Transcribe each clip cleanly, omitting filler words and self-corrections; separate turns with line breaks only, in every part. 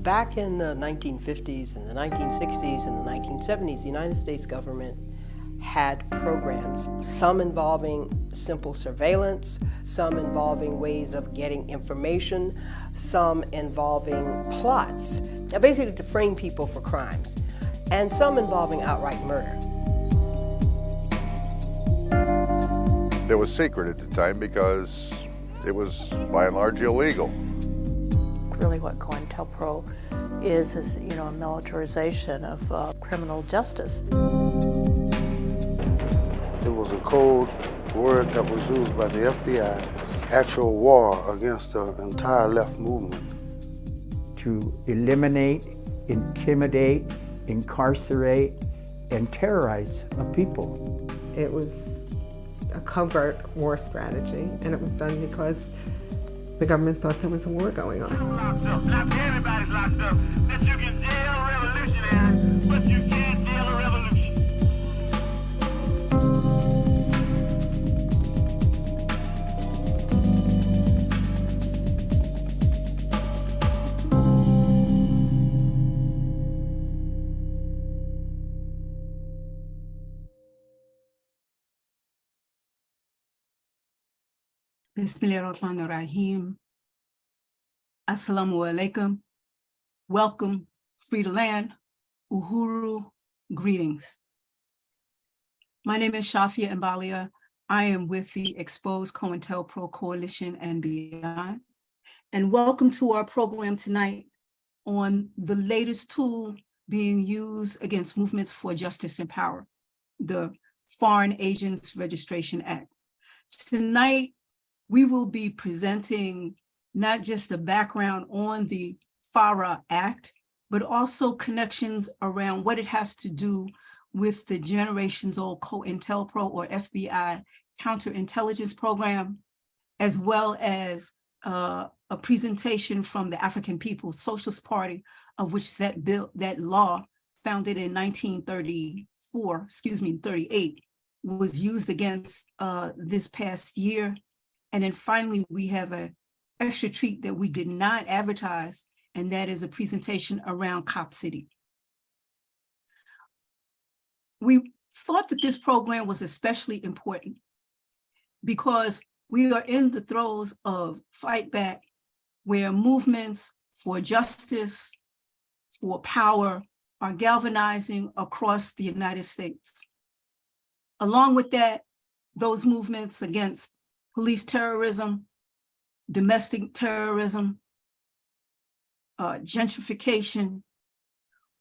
Back in the 1950s and the 1960s and the 1970s, the United States government had programs, some involving simple surveillance, some involving ways of getting information, some involving plots, basically to frame people for crimes, and some involving outright murder.
It was secret at the time because it was by and large illegal.
Really what COINTELPRO is a militarization of criminal justice.
It was a code word that was used by the FBI, actual war against the entire left movement.
To eliminate, intimidate, incarcerate, and terrorize a people.
It was a covert war strategy, and it was done because the government thought there was a war going on.
Not everybody's locked up. That you can jail a revolutionary, but you can't jail a revolution.
Bismillahirrahmanirrahim. Assalamu alaikum. Welcome, free to land, Uhuru, greetings. My name is Shafia Mbalia. I am with the Exposed COINTELPRO Coalition and beyond. And welcome to our program tonight on the latest tool being used against movements for justice and power, the Foreign Agents Registration Act. Tonight, we will be presenting not just the background on the FARA Act, but also connections around what it has to do with the generations-old COINTELPRO or FBI counterintelligence program, as well as a presentation from the African People's Socialist Party, of which that law, founded in 38, was used against this past year. And then finally, we have an extra treat that we did not advertise, and that is a presentation around Cop City. We thought that this program was especially important because we are in the throes of fight back where movements for justice, for power are galvanizing across the United States. Along with that, those movements against police terrorism, domestic terrorism, gentrification,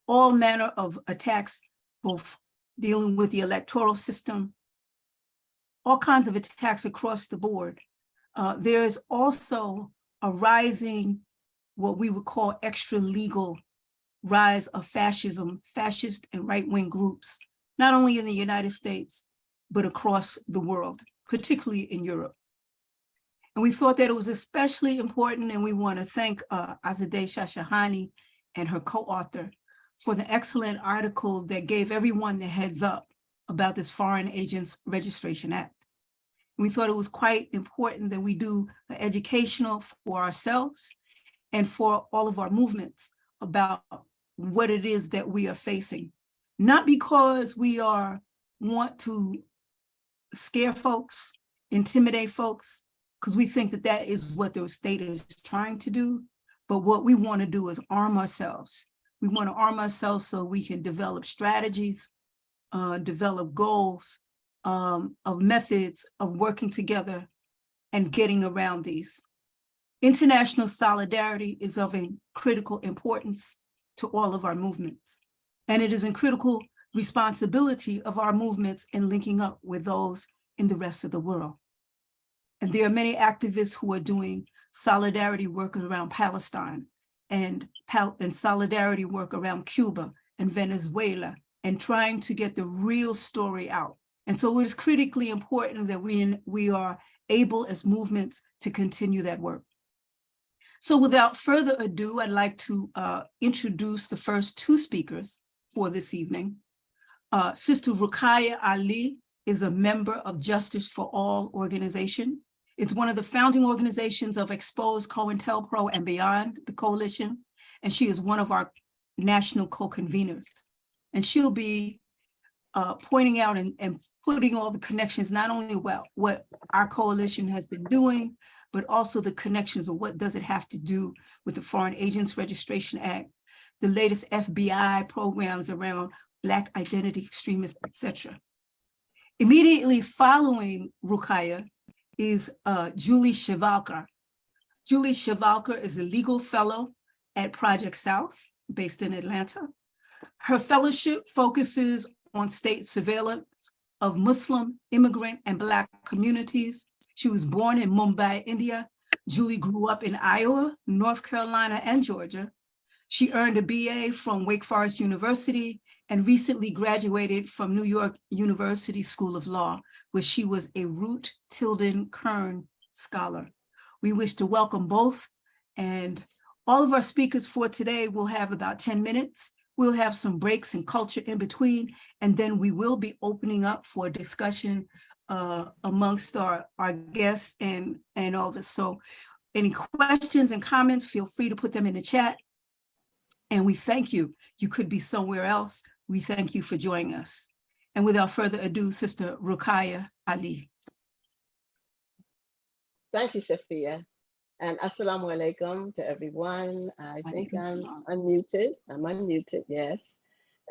all manner of attacks, both dealing with the electoral system, all kinds of attacks across the board. There is also a rising, what we would call extra legal rise of fascism, fascist and right-wing groups, not only in the United States, but across the world, particularly in Europe. And we thought that it was especially important, and we want to thank Azadeh Shashahani and her co-author for the excellent article that gave everyone the heads up about this Foreign Agents Registration Act. We thought it was quite important that we do an educational for ourselves and for all of our movements about what it is that we are facing. Not because we want to scare folks, intimidate folks, because we think that that is what the state is trying to do. But what we want to do is arm ourselves. We want to arm ourselves so we can develop strategies, develop goals, of methods of working together and getting around these. International solidarity is of a critical importance to all of our movements. And it is a critical responsibility of our movements in linking up with those in the rest of the world. And there are many activists who are doing solidarity work around Palestine and solidarity work around Cuba and Venezuela and trying to get the real story out. And so it is critically important that we are able as movements to continue that work. So without further ado, I'd like to introduce the first two speakers for this evening. Sister Ruqayya Ali is a member of Justice for All organization. It's one of the founding organizations of Expose COINTELPRO and Beyond the Coalition, and she is one of our national co-conveners. And she'll be pointing out and putting all the connections, not only about what our coalition has been doing, but also the connections of what does it have to do with the Foreign Agents Registration Act, the latest FBI programs around Black identity extremists, etc. Immediately following Ruqaiya is Julie Shivalkar. Julie Shivalkar is a legal fellow at Project South, based in Atlanta. Her fellowship focuses on state surveillance of Muslim, immigrant, and Black communities. She was born in Mumbai, India. Julie grew up in Iowa, North Carolina, and Georgia. She earned a BA from Wake Forest University and recently graduated from New York University School of Law, where she was a Root Tilden Kern Scholar. We wish to welcome both, and all of our speakers for today will have about 10 minutes. We'll have some breaks and culture in between, and then we will be opening up for discussion amongst our guests and all of us. So any questions and comments, feel free to put them in the chat. And we thank you. You could be somewhere else. We thank you for joining us. And without further ado, Sister Ruqaiya Ali.
Thank you, Shafia. And assalamu alaikum to everyone. I think I'm unmuted. I'm unmuted, yes.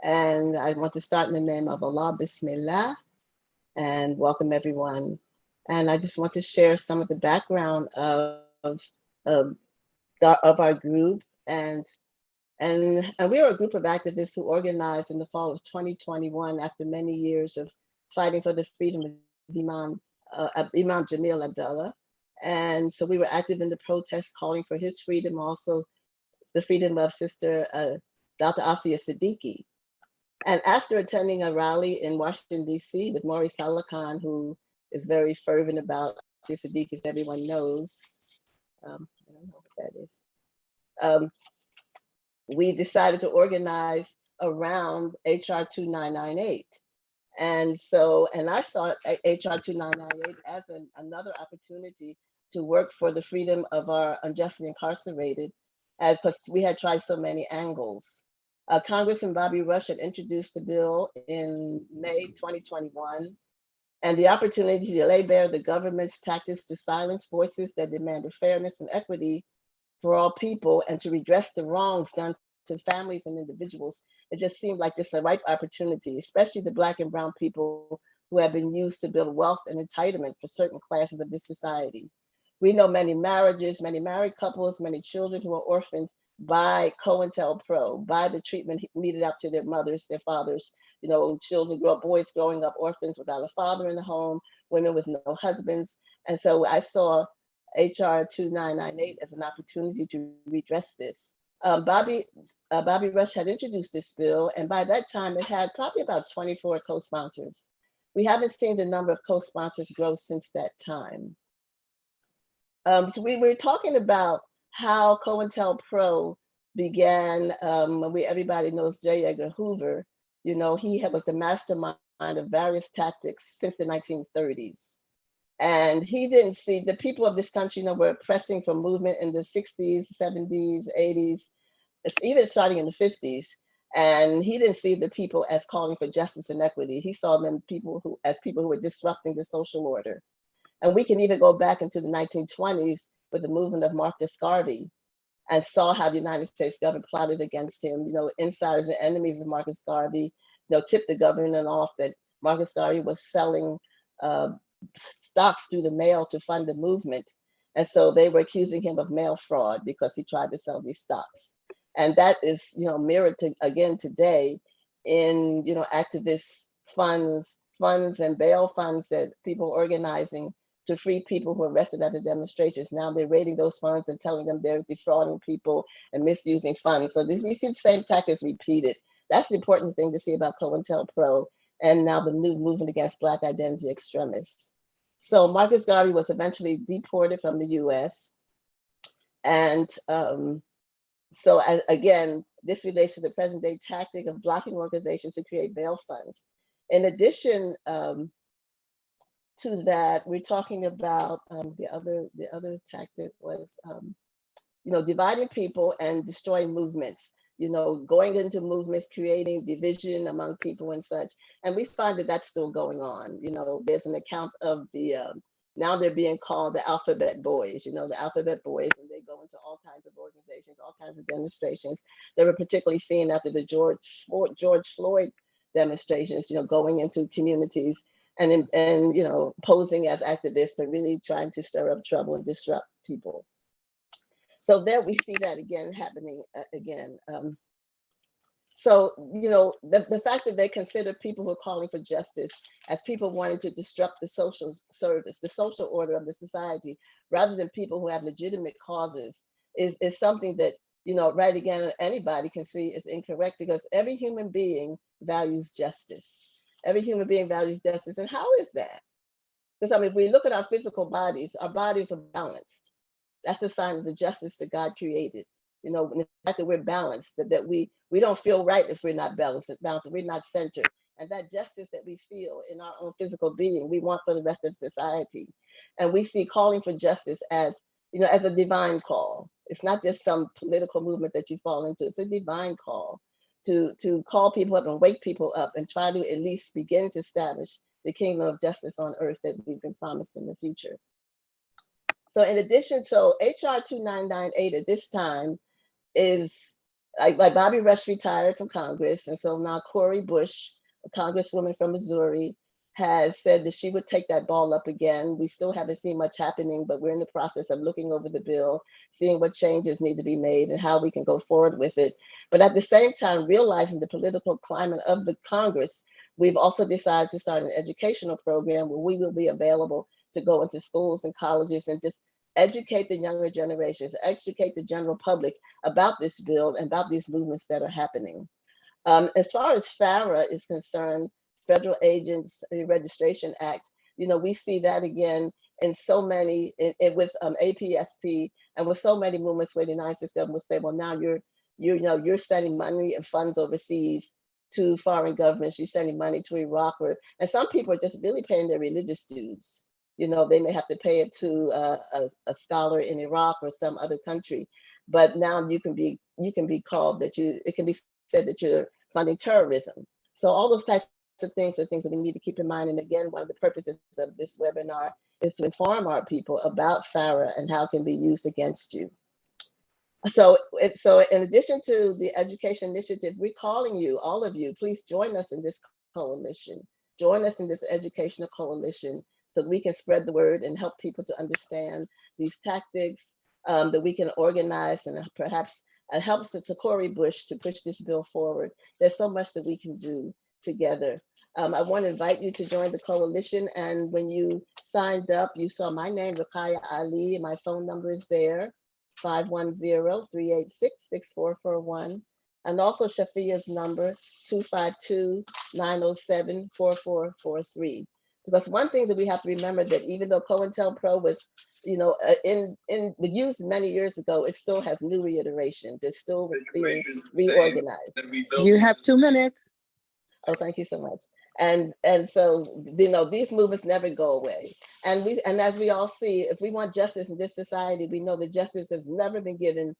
And I want to start in the name of Allah, Bismillah, and welcome everyone. And I just want to share some of the background of our group. And we are a group of activists who organized in the fall of 2021 after many years of fighting for the freedom of Imam Jamil Abdullah. And so we were active in the protests calling for his freedom, also the freedom of Sister Dr. Afia Siddiqui. And after attending a rally in Washington, D.C. with Maurice Salakan, who is very fervent about Afia Siddiqui, as everyone knows, I don't know what that is. We decided to organize around HR 2998. And I saw HR 2998 as another opportunity to work for the freedom of our unjustly incarcerated, because we had tried so many angles. Congressman Bobby Rush had introduced the bill in May 2021, and the opportunity to lay bare the government's tactics to silence voices that demanded fairness and equity for all people and to redress the wrongs done to families and individuals. It just seemed like just a ripe opportunity, especially the Black and brown people who have been used to build wealth and entitlement for certain classes of this society. We know many marriages, many married couples, many children who are orphaned by COINTELPRO, by the treatment meted out to their mothers, their fathers. You know, children grow up, boys growing up orphans without a father in the home, women with no husbands. And so I saw HR 2998 as an opportunity to redress this. Bobby Rush had introduced this bill, and by that time it had probably about 24 co-sponsors. We haven't seen the number of co-sponsors grow since that time. So we were talking about how COINTELPRO began, everybody knows J. Edgar Hoover. You know, he was the mastermind of various tactics since the 1930s. And he didn't see the people of this country, you know, were pressing for movement in the 60s, 70s, 80s, even starting in the 50s. And he didn't see the people as calling for justice and equity. He saw them as people who were disrupting the social order. And we can even go back into the 1920s with the movement of Marcus Garvey and saw how the United States government plotted against him. You know, insiders and enemies of Marcus Garvey, you know, tipped the government off that Marcus Garvey was selling stocks through the mail to fund the movement. And so they were accusing him of mail fraud because he tried to sell these stocks. And that is, you know, mirrored again today in, you know, activist funds and bail funds that people are organizing to free people who are arrested at the demonstrations. Now they're raiding those funds and telling them they're defrauding people and misusing funds. So we see the same tactics repeated. That's the important thing to see about COINTELPRO and now the new movement against Black identity extremists. So Marcus Garvey was eventually deported from the US. And again, this relates to the present day tactic of blocking organizations who create bail funds. In addition, to that, we're talking about the other tactic was dividing people and destroying movements. Going into movements, creating division among people and such. And we find that that's still going on. There's an account of the now they're being called the alphabet boys, the alphabet boys, and they go into all kinds of organizations, all kinds of demonstrations. They were particularly seen after the George Floyd demonstrations, going into communities and posing as activists, but really trying to stir up trouble and disrupt people. So there we see that again happening again. So, the fact that they consider people who are calling for justice as people wanting to disrupt the social service, the social order of the society, rather than people who have legitimate causes is something that, right again, anybody can see is incorrect, because every human being values justice. Every human being values justice. And how is that? Because if we look at our physical bodies, our bodies are balanced. That's a sign of the justice that God created. The fact that we're balanced, that we don't feel right if we're not balanced, we're not centered. And that justice that we feel in our own physical being, we want for the rest of society. And we see calling for justice as a divine call. It's not just some political movement that you fall into. It's a divine call to call people up and wake people up and try to at least begin to establish the kingdom of justice on earth that we've been promised in the future. So in addition, HR 2998 at this time is like Bobby Rush retired from Congress. And so now Cori Bush, a congresswoman from Missouri, has said that she would take that ball up again. We still haven't seen much happening, but we're in the process of looking over the bill, seeing what changes need to be made and how we can go forward with it. But at the same time, realizing the political climate of the Congress, we've also decided to start an educational program where we will be available to go into schools and colleges and just educate the younger generations, educate the general public about this bill and about these movements that are happening. As far as FARA is concerned, Federal Agents Registration Act, we see that again in so many, with APSP and with so many movements where the United States government would say, well, now you're sending money and funds overseas to foreign governments, you're sending money to Iraq, and some people are just really paying their religious dues. They may have to pay it to a scholar in Iraq or some other country, but now you can be called it can be said that you're funding terrorism. So all those types of things are things that we need to keep in mind. And again, one of the purposes of this webinar is to inform our people about FARA and how it can be used against you. So in addition to the education initiative, we're calling you, all of you, please join us in this coalition. Join us in this educational coalition so that we can spread the word and help people to understand these tactics, that we can organize and perhaps help Cori Bush to push this bill forward. There's so much that we can do together. I want to invite you to join the coalition. And when you signed up, you saw my name, Rakaya Ali, and my phone number is there, 510-386-6441. And also Shafia's number, 252-907-4443. Because one thing that we have to remember, that even though COINTELPRO was, used many years ago, it still has new reiterations. It's still being reorganized.
You have 2 minutes.
Oh, thank you so much. And so, these movements never go away. And as we all see, if we want justice in this society, we know that justice has never been given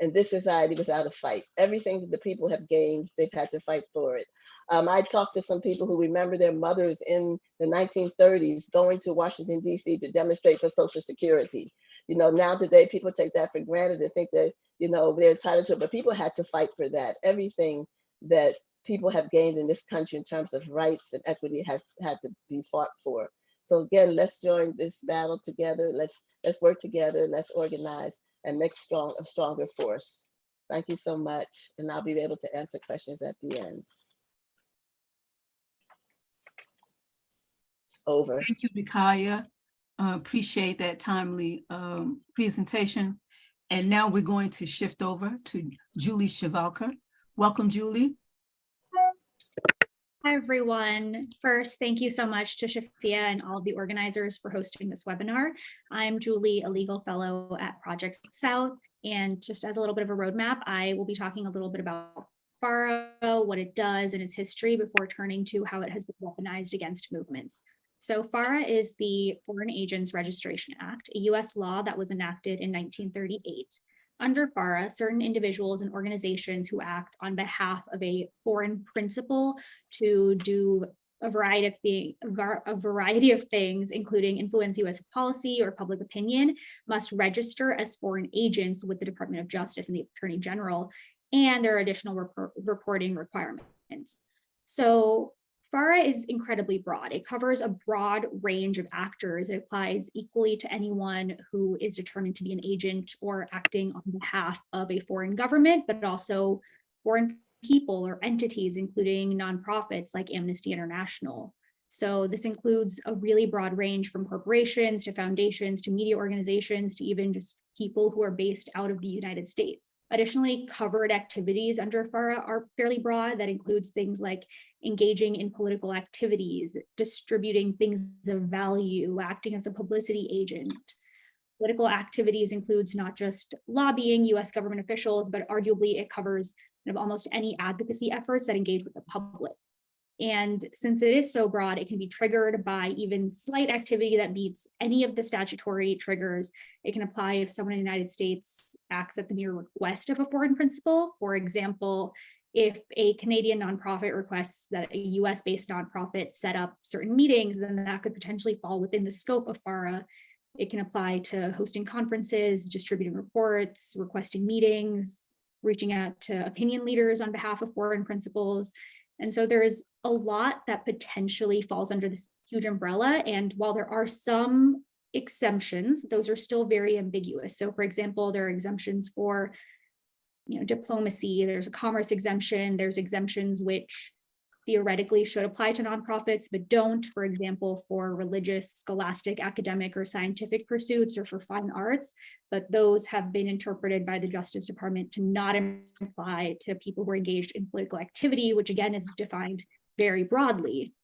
in this society without a fight. Everything that the people have gained, they've had to fight for it. I talked to some people who remember their mothers in the 1930s going to Washington, D.C. to demonstrate for Social Security. Now today, people take that for granted and think that, they're entitled to it, but people had to fight for that. Everything that people have gained in this country in terms of rights and equity has had to be fought for. So again, let's join this battle together. Let's work together. Let's organize and make a stronger force. Thank you so much. And I'll be able to answer questions at the end. Over.
Thank you, Rakaya. Appreciate that timely presentation. And now we're going to shift over to Julie Shavalkar. Welcome, Julie.
Hi, everyone. First, thank you so much to Shafia and all of the organizers for hosting this webinar. I'm Julie, a legal fellow at Project South. And just as a little bit of a roadmap, I will be talking a little bit about FARA, what it does and its history before turning to how it has been weaponized against movements. So FARA is the Foreign Agents Registration Act, a US law that was enacted in 1938. Under FARA, certain individuals and organizations who act on behalf of a foreign principal to do a variety of things, including influence US policy or public opinion, must register as foreign agents with the Department of Justice and the Attorney General, and there are additional reporting requirements. So FARA is incredibly broad. It covers a broad range of actors. It applies equally to anyone who is determined to be an agent or acting on behalf of a foreign government, but also foreign people or entities, including nonprofits like Amnesty International. So this includes a really broad range from corporations to foundations to media organizations to even just people who are based out of the United States. Additionally, covered activities under FARA are fairly broad. That includes things like engaging in political activities, distributing things of value, acting as a publicity agent. Political activities includes not just lobbying US government officials, but arguably it covers almost any advocacy efforts that engage with the public. And since it is so broad, it can be triggered by even slight activity that meets any of the statutory triggers. It can apply if someone in the United States acts at the mere request of a foreign principal. For example, if a Canadian nonprofit requests that a US-based nonprofit set up certain meetings, then that could potentially fall within the scope of FARA. It can apply to hosting conferences, distributing reports, requesting meetings, reaching out to opinion leaders on behalf of foreign principals. And so there's a lot that potentially falls under this huge umbrella. And while there are some exemptions, those are still very ambiguous. So for example, there are exemptions for diplomacy, there's a commerce exemption, there's exemptions which theoretically should apply to nonprofits, but don't, for example, for religious, scholastic, academic, or scientific pursuits, or for fine arts, but those have been interpreted by the Justice Department to not apply to people who are engaged in political activity, which again is defined very broadly.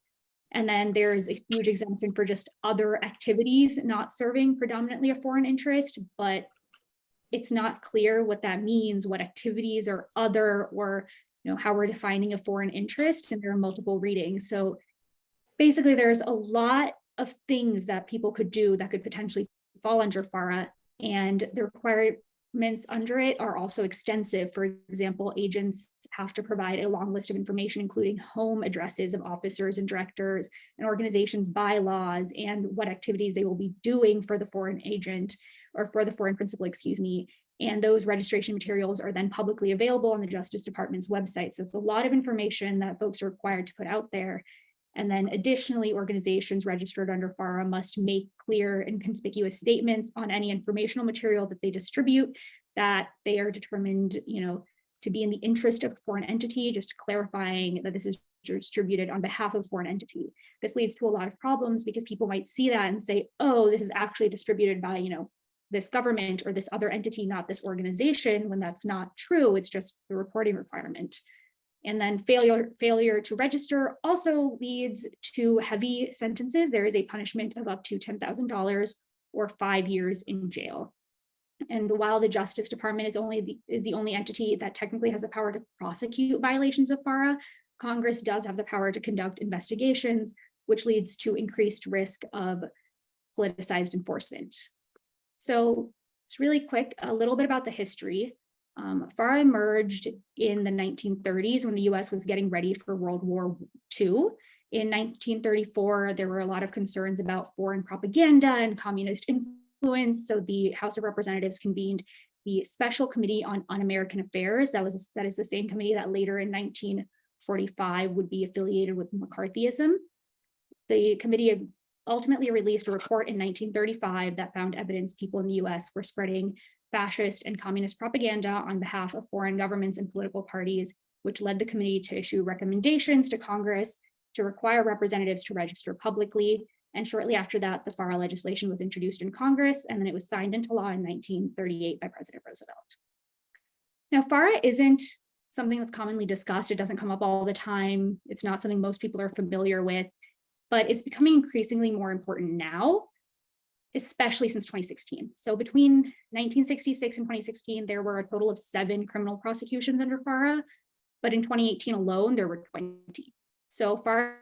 And then there's a huge exemption for just other activities not serving predominantly a foreign interest, but it's not clear what that means, what activities are other, or how we're defining a foreign interest, and there are multiple readings. So basically there's a lot of things that people could do that could potentially fall under FARA, and the requirements under it are also extensive. For example, agents have to provide a long list of information, including home addresses of officers and directors, and organizations' bylaws, and what activities they will be doing for the foreign agent, or for the foreign principal, excuse me. And those registration materials are then publicly available on the Justice Department's website. So it's a lot of information that folks are required to put out there. And then additionally, organizations registered under FARA must make clear and conspicuous statements on any informational material that they distribute, that they are determined, to be in the interest of a foreign entity, just clarifying that this is distributed on behalf of a foreign entity. This leads to a lot of problems because people might see that and say, oh, this is actually distributed by, this government or this other entity, not this organization, when that's not true. It's just the reporting requirement. And then failure to register also leads to heavy sentences. There is a punishment of up to $10,000 or 5 years in jail. And while the Justice Department is the only entity that technically has the power to prosecute violations of FARA, Congress does have the power to conduct investigations, which leads to increased risk of politicized enforcement. So just really quick, a little bit about the history. FARA emerged in the 1930s when the US was getting ready for World War II. In 1934, there were a lot of concerns about foreign propaganda and communist influence. So the House of Representatives convened the Special Committee on Un-American Affairs. That is the same committee that later in 1945 would be affiliated with McCarthyism. The committee ultimately released a report in 1935 that found evidence people in the US were spreading fascist and communist propaganda on behalf of foreign governments and political parties, which led the committee to issue recommendations to Congress to require representatives to register publicly. And shortly after that, the FARA legislation was introduced in Congress, and then it was signed into law in 1938 by President Roosevelt. Now, FARA isn't something that's commonly discussed. It doesn't come up all the time. It's not something most people are familiar with, but it's becoming increasingly more important now, especially since 2016. So between 1966 and 2016, there were a total of 7 criminal prosecutions under FARA, but in 2018 alone, there were 20. So FARA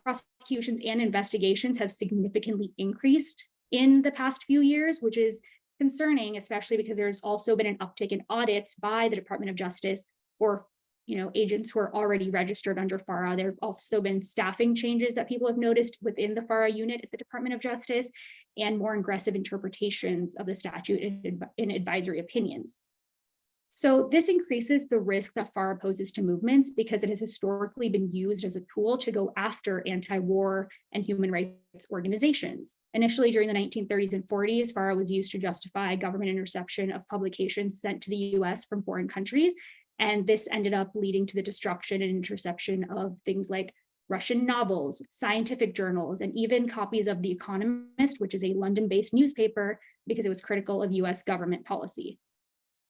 prosecutions and investigations have significantly increased in the past few years, which is concerning, especially because there's also been an uptick in audits by the Department of Justice for agents who are already registered under FARA. There have also been staffing changes that people have noticed within the FARA unit at the Department of Justice, and more aggressive interpretations of the statute in advisory opinions. So this increases the risk that FARA poses to movements because it has historically been used as a tool to go after anti-war and human rights organizations. Initially, during the 1930s and 40s, FARA was used to justify government interception of publications sent to the US from foreign countries. And this ended up leading to the destruction and interception of things like Russian novels, scientific journals, and even copies of The Economist, which is a London-based newspaper, because it was critical of US government policy.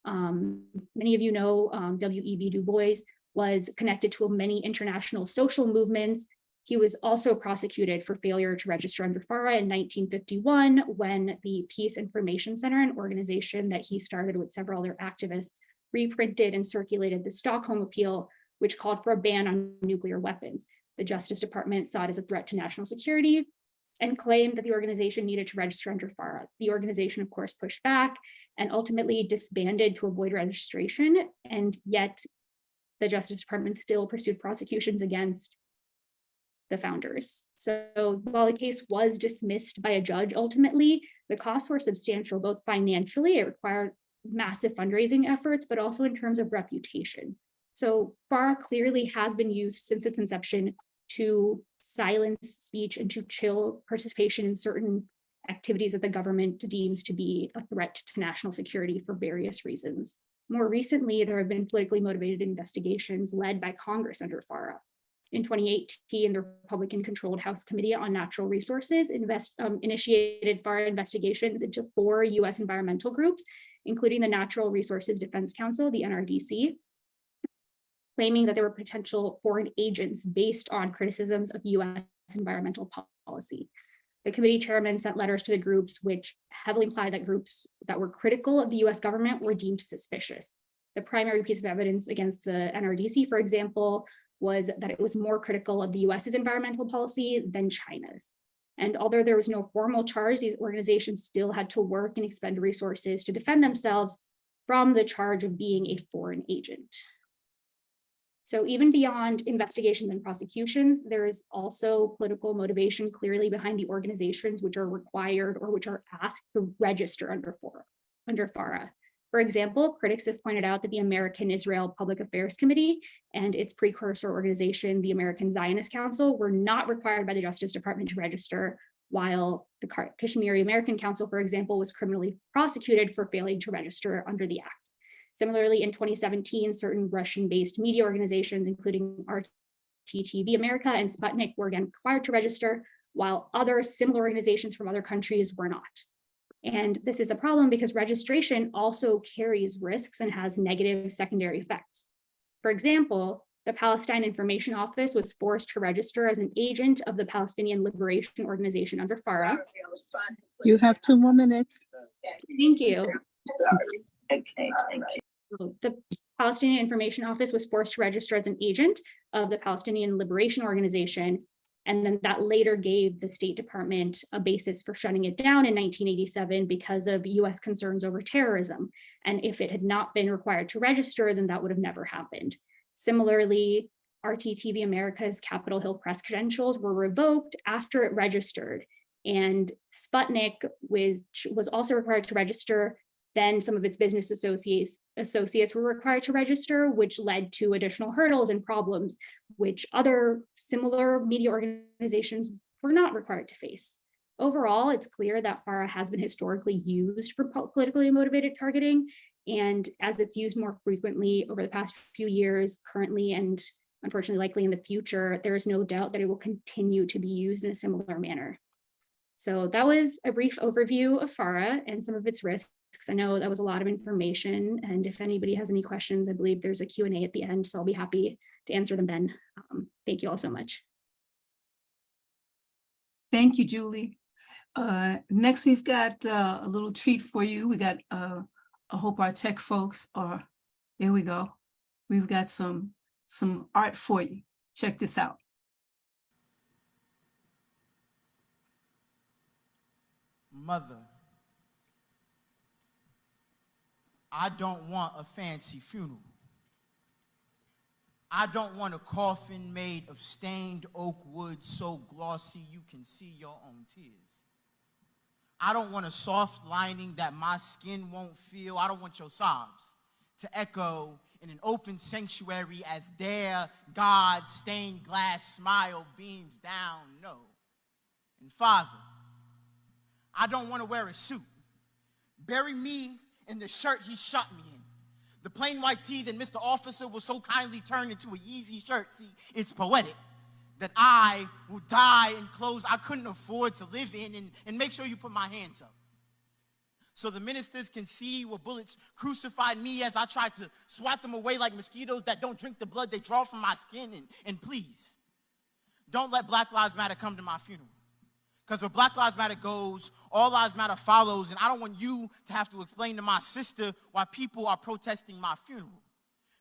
Many of you know W.E.B. Du Bois was connected to many international social movements. He was also prosecuted for failure to register under FARA in 1951 when the Peace Information Center, an organization that he started with several other activists, reprinted and circulated the Stockholm Appeal, which called for a ban on nuclear weapons. The Justice Department saw it as a threat to national security and claimed that the organization needed to register under FARA. The organization, of course, pushed back and ultimately disbanded to avoid registration, and yet the Justice Department still pursued prosecutions against the founders. So while the case was dismissed by a judge ultimately, the costs were substantial, both financially, it required massive fundraising efforts, but also in terms of reputation. So FARA clearly has been used since its inception to silence speech and to chill participation in certain activities that the government deems to be a threat to national security for various reasons. More recently, there have been politically motivated investigations led by Congress under FARA. In 2018, the Republican-controlled House Committee on Natural Resources initiated FARA investigations into 4 US environmental groups, including the Natural Resources Defense Council, the NRDC, claiming that there were potential foreign agents based on criticisms of US environmental policy. The committee chairman sent letters to the groups which heavily implied that groups that were critical of the US government were deemed suspicious. The primary piece of evidence against the NRDC, for example, was that it was more critical of the US's environmental policy than China's. And although there was no formal charge, these organizations still had to work and expend resources to defend themselves from the charge of being a foreign agent. So even beyond investigations and prosecutions, there is also political motivation clearly behind the organizations which are required or which are asked to register under FARA. For example, critics have pointed out that the American Israel Public Affairs Committee and its precursor organization, the American Zionist Council, were not required by the Justice Department to register, while the Kashmiri American Council, for example, was criminally prosecuted for failing to register under the act. Similarly, in 2017, certain Russian-based media organizations, including RT America and Sputnik, were again required to register, while other similar organizations from other countries were not. And this is a problem because registration also carries risks and has negative secondary effects. For example, the Palestine Information Office was forced to register as an agent of the Palestinian Liberation Organization under FARA.
You have 2 more minutes.
Thank you. The Palestinian Information Office was forced to register as an agent of the Palestinian Liberation Organization, and then that later gave the State Department a basis for shutting it down in 1987 because of US concerns over terrorism. And if it had not been required to register, then that would have never happened. Similarly, RT America's Capitol Hill press credentials were revoked after it registered, and Sputnik, which was also required to register, then some of its business associates were required to register, which led to additional hurdles and problems which other similar media organizations were not required to face. Overall, it's clear that FARA has been historically used for politically motivated targeting, and as it's used more frequently over the past few years, currently and unfortunately likely in the future, there is no doubt that it will continue to be used in a similar manner. So that was a brief overview of FARA and some of its risks. I know that was a lot of information, and if anybody has any questions, I believe there's a Q&A at the end, so I'll be happy to answer them then. Thank you all so much.
Thank you, Julie. Next, we've got a little treat for you. We got, I hope our tech folks are, there we go. We've got some art for you. Check this out.
Mother, I don't want a fancy funeral. I don't want a coffin made of stained oak wood so glossy you can see your own tears. I don't want a soft lining that my skin won't feel. I don't want your sobs to echo in an open sanctuary as their God's stained glass smile beams down. No. And Father, I don't want to wear a suit. Bury me in the shirt he shot me in. The plain white tee that Mr. Officer will so kindly turn into a Yeezy shirt. See, it's poetic that I will die in clothes I couldn't afford to live in, and make sure you put my hands up, so the ministers can see where bullets crucified me as I tried to swat them away like mosquitoes that don't drink the blood they draw from my skin. And please, don't let Black Lives Matter come to my funeral. Because where Black Lives Matter goes, all lives matter follows, and I don't want you to have to explain to my sister why people are protesting my funeral.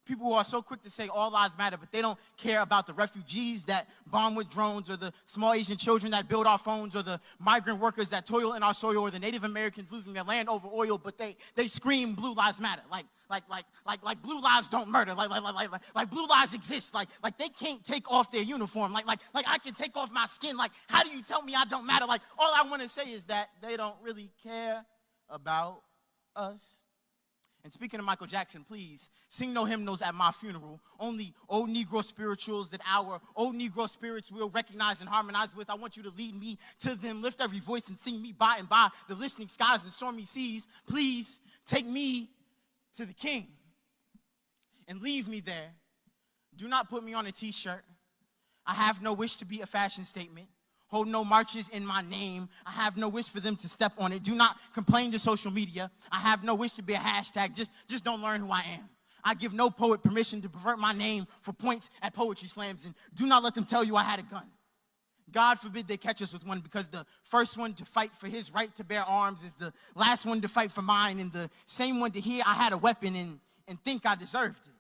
People who are so quick to say all lives matter, but they don't care about the refugees that bomb with drones, or the small Asian children that build our phones, or the migrant workers that toil in our soil, or the Native Americans losing their land over oil, but they scream blue lives matter. Like blue lives don't murder. Like blue lives exist. Like they can't take off their uniform. Like I can take off my skin. Like, how do you tell me I don't matter? Like, all I want to say is that they don't really care about us. And speaking of Michael Jackson, please sing no hymnals at my funeral. Only old Negro spirituals that our old Negro spirits will recognize and harmonize with. I want you to lead me to them. Lift every voice and sing me by and by the listening skies and stormy seas. Please take me to the King and leave me there. Do not put me on a t-shirt. I have no wish to be a fashion statement. Hold no marches in my name. I have no wish for them to step on it. Do not complain to social media. I have no wish to be a hashtag. Just don't learn who I am. I give no poet permission to pervert my name for points at poetry slams, and do not let them tell you I had a gun. God forbid they catch us with one, because the first one to fight for his right to bear arms is the last one to fight for mine, and the same one to hear I had a weapon and think I deserved it.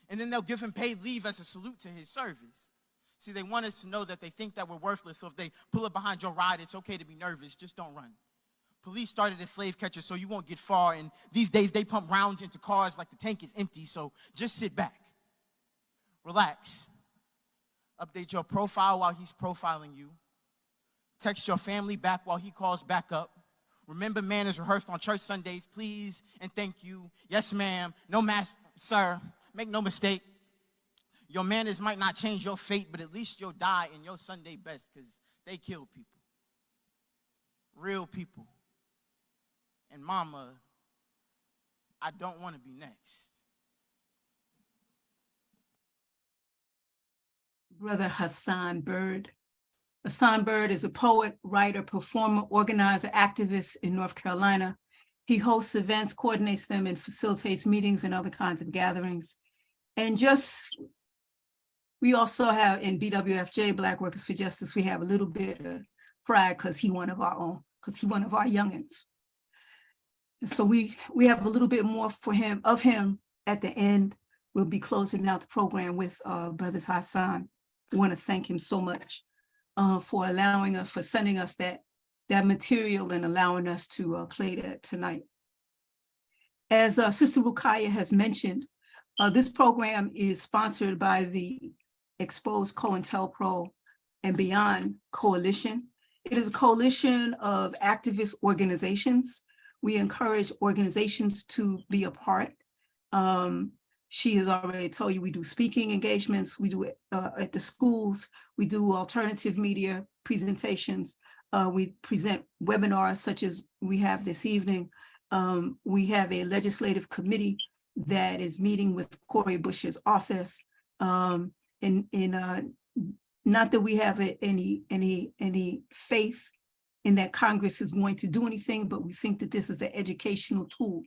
And then they'll give him paid leave as a salute to his service. See, they want us to know that they think that we're worthless, so if they pull up behind your ride, it's okay to be nervous, just don't run. Police started as slave catchers, so you won't get far, and these days they pump rounds into cars like the tank is empty, so just sit back, relax, update your profile while he's profiling you, text your family back while he calls back up. Remember, manners rehearsed on church Sundays, please and thank you. Yes, ma'am, no mass, sir, make no mistake. Your manners might not change your fate, but at least you'll die in your Sunday best, because they kill people. Real people. And mama, I don't want to be next.
Brother Hassan Bird. Hassan Bird is a poet, writer, performer, organizer, activist in North Carolina. He hosts events, coordinates them, and facilitates meetings and other kinds of gatherings. And we also have in BWFJ, Black Workers for Justice, we have a little bit of pride because he one of our own, because he one of our youngins. So we have a little bit more of him at the end. We'll be closing out the program with Brother Hassan. We want to thank him so much for allowing us, for sending us that material and allowing us to play that tonight. As Sister Rukaya has mentioned, this program is sponsored by the Exposed COINTELPRO and Beyond Coalition. It is a coalition of activist organizations. We encourage organizations to be a part. She has already told you we do speaking engagements, we do it at the schools, we do alternative media presentations, we present webinars such as we have this evening. We have a legislative committee that is meeting with Cori Bush's office. Not that we have any faith in that Congress is going to do anything, but we think that this is the educational tool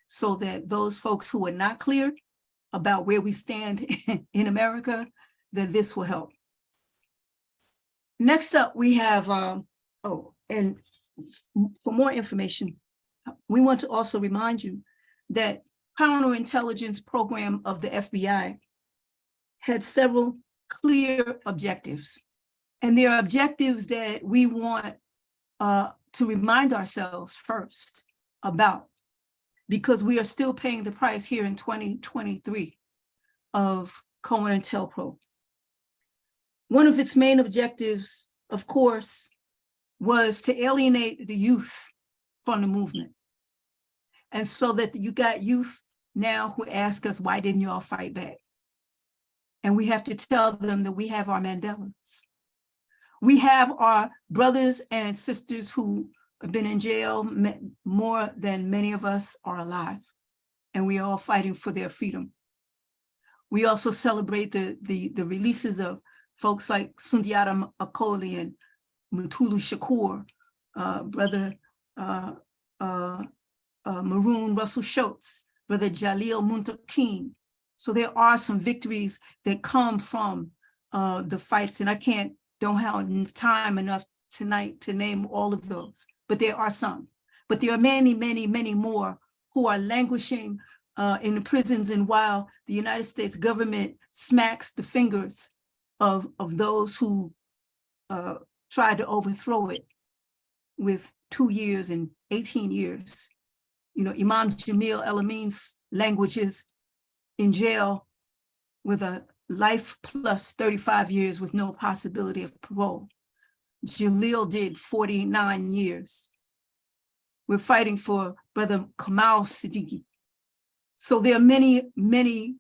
so that those folks who are not clear about where we stand in America, that this will help. Next up, we have, and for more information, we want to also remind you that counterintelligence program of the FBI had several clear objectives. And there are objectives that we want to remind ourselves first about, because we are still paying the price here in 2023 of COINTELPRO. One of its main objectives, of course, was to alienate the youth from the movement. And so that you got youth now who ask us, why didn't you all fight back? And we have to tell them that we have our Mandelas. We have our brothers and sisters who have been in jail more than many of us are alive. And we are all fighting for their freedom. We also celebrate the releases of folks like Sundiata Akoli and Mutulu Shakur, Brother Maroon Russell Schultz, Brother Jalil Muntakin. So there are some victories that come from the fights, and I don't have time enough tonight to name all of those, but there are some. But there are many, many, many more who are languishing in the prisons, and while the United States government smacks the fingers of those who tried to overthrow it with 2 years and 18 years. You know, Imam Jamil El-Amin's languages in jail with a life plus 35 years with no possibility of parole. Jalil did 49 years. We're fighting for Brother Kamal Siddiqui. So there are many, many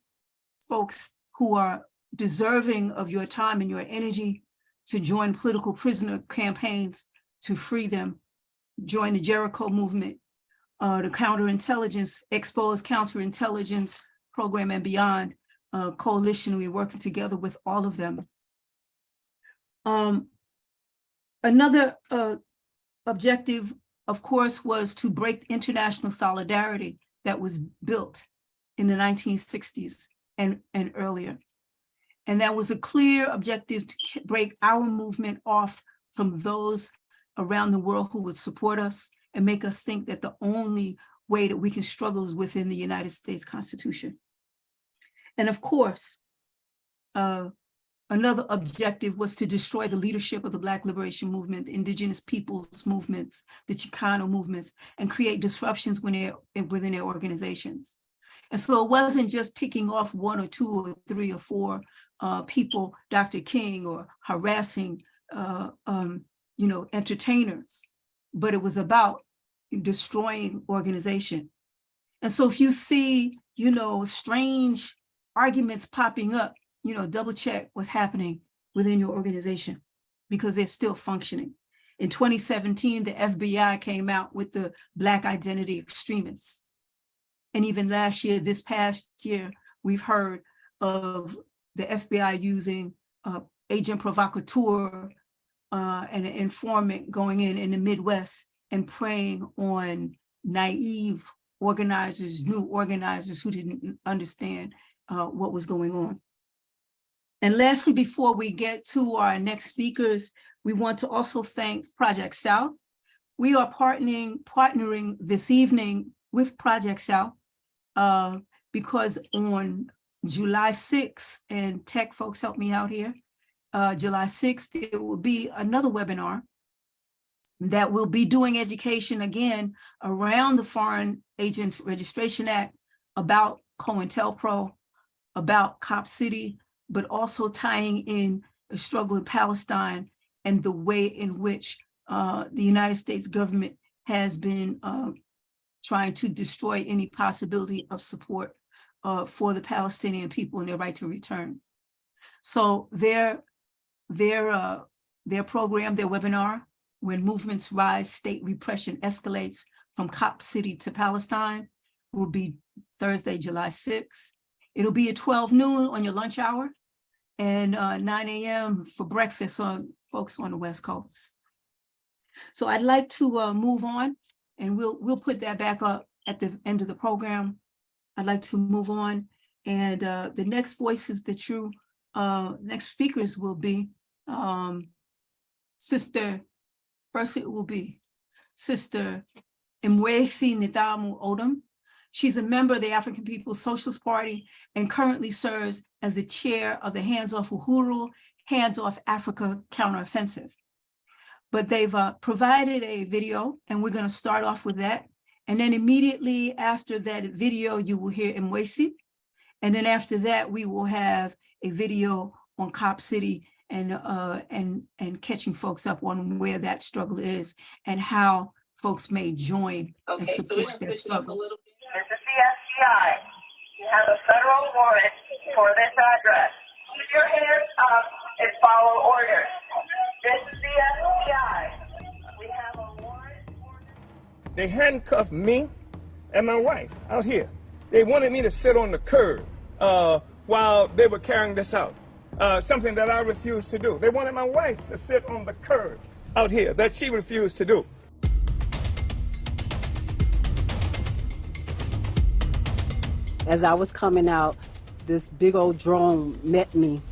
folks who are deserving of your time and your energy to join political prisoner campaigns to free them, join the Jericho movement, the counterintelligence, exposed counterintelligence program and beyond coalition. We're working together with all of them. Another objective, of course, was to break international solidarity that was built in the 1960s and earlier. And that was a clear objective to break our movement off from those around the world who would support us and make us think that the only way that we can struggle is within the United States Constitution. And of course, another objective was to destroy the leadership of the Black Liberation Movement, indigenous peoples movements, the Chicano movements, and create disruptions within their organizations. And so it wasn't just picking off 1 or 2 or 3 or 4 people, Dr. King, or harassing, entertainers, but it was about destroying organization. And so if you see, strange arguments popping up, double check what's happening within your organization because they're still functioning. In 2017, the FBI came out with the Black identity extremists. And even last year, this past year, we've heard of the FBI using agent provocateur and an informant going in the Midwest and preying on naive organizers, new organizers who didn't understand what was going on. And lastly, before we get to our next speakers, we want to also thank Project South. We are partnering this evening with Project South because on July 6th, and tech folks help me out here, July 6th, there will be another webinar that will be doing education again around the Foreign Agents Registration Act, about COINTELPRO, about Cop City, but also tying in the struggle in Palestine and the way in which the United States government has been trying to destroy any possibility of support for the Palestinian people and their right to return. So their program, their webinar, When Movements Rise, State Repression Escalates from Cop City to Palestine, will be Thursday, July 6th. It'll be at 12 noon on your lunch hour and 9 a.m. for breakfast on folks on the West Coast. So I'd like to move on, and we'll put that back up at the end of the program. I'd like to move on, and the next voices that you, next speakers will be First it will be Sister Mwesi Nidamu Odom. She's a member of the African People's Socialist Party and currently serves as the chair of the Hands Off Uhuru, Hands Off Africa Counteroffensive. but they've provided a video, and we're going to start off with that. And then immediately after that video, you will hear Mwesi. And then after that, we will have a video on Cop City and catching folks up on where that struggle is and how folks may join and support their struggle.
This is the FBI. You have a federal warrant for this address. Keep your hands up and follow orders. This is the FBI. We have a warrant for...
They handcuffed me and my wife out here. They wanted me to sit on the curb while they were carrying this out, something that I refused to do. They wanted my wife to sit on the curb out here, that she refused to do.
As I was coming out, this big old drone met me.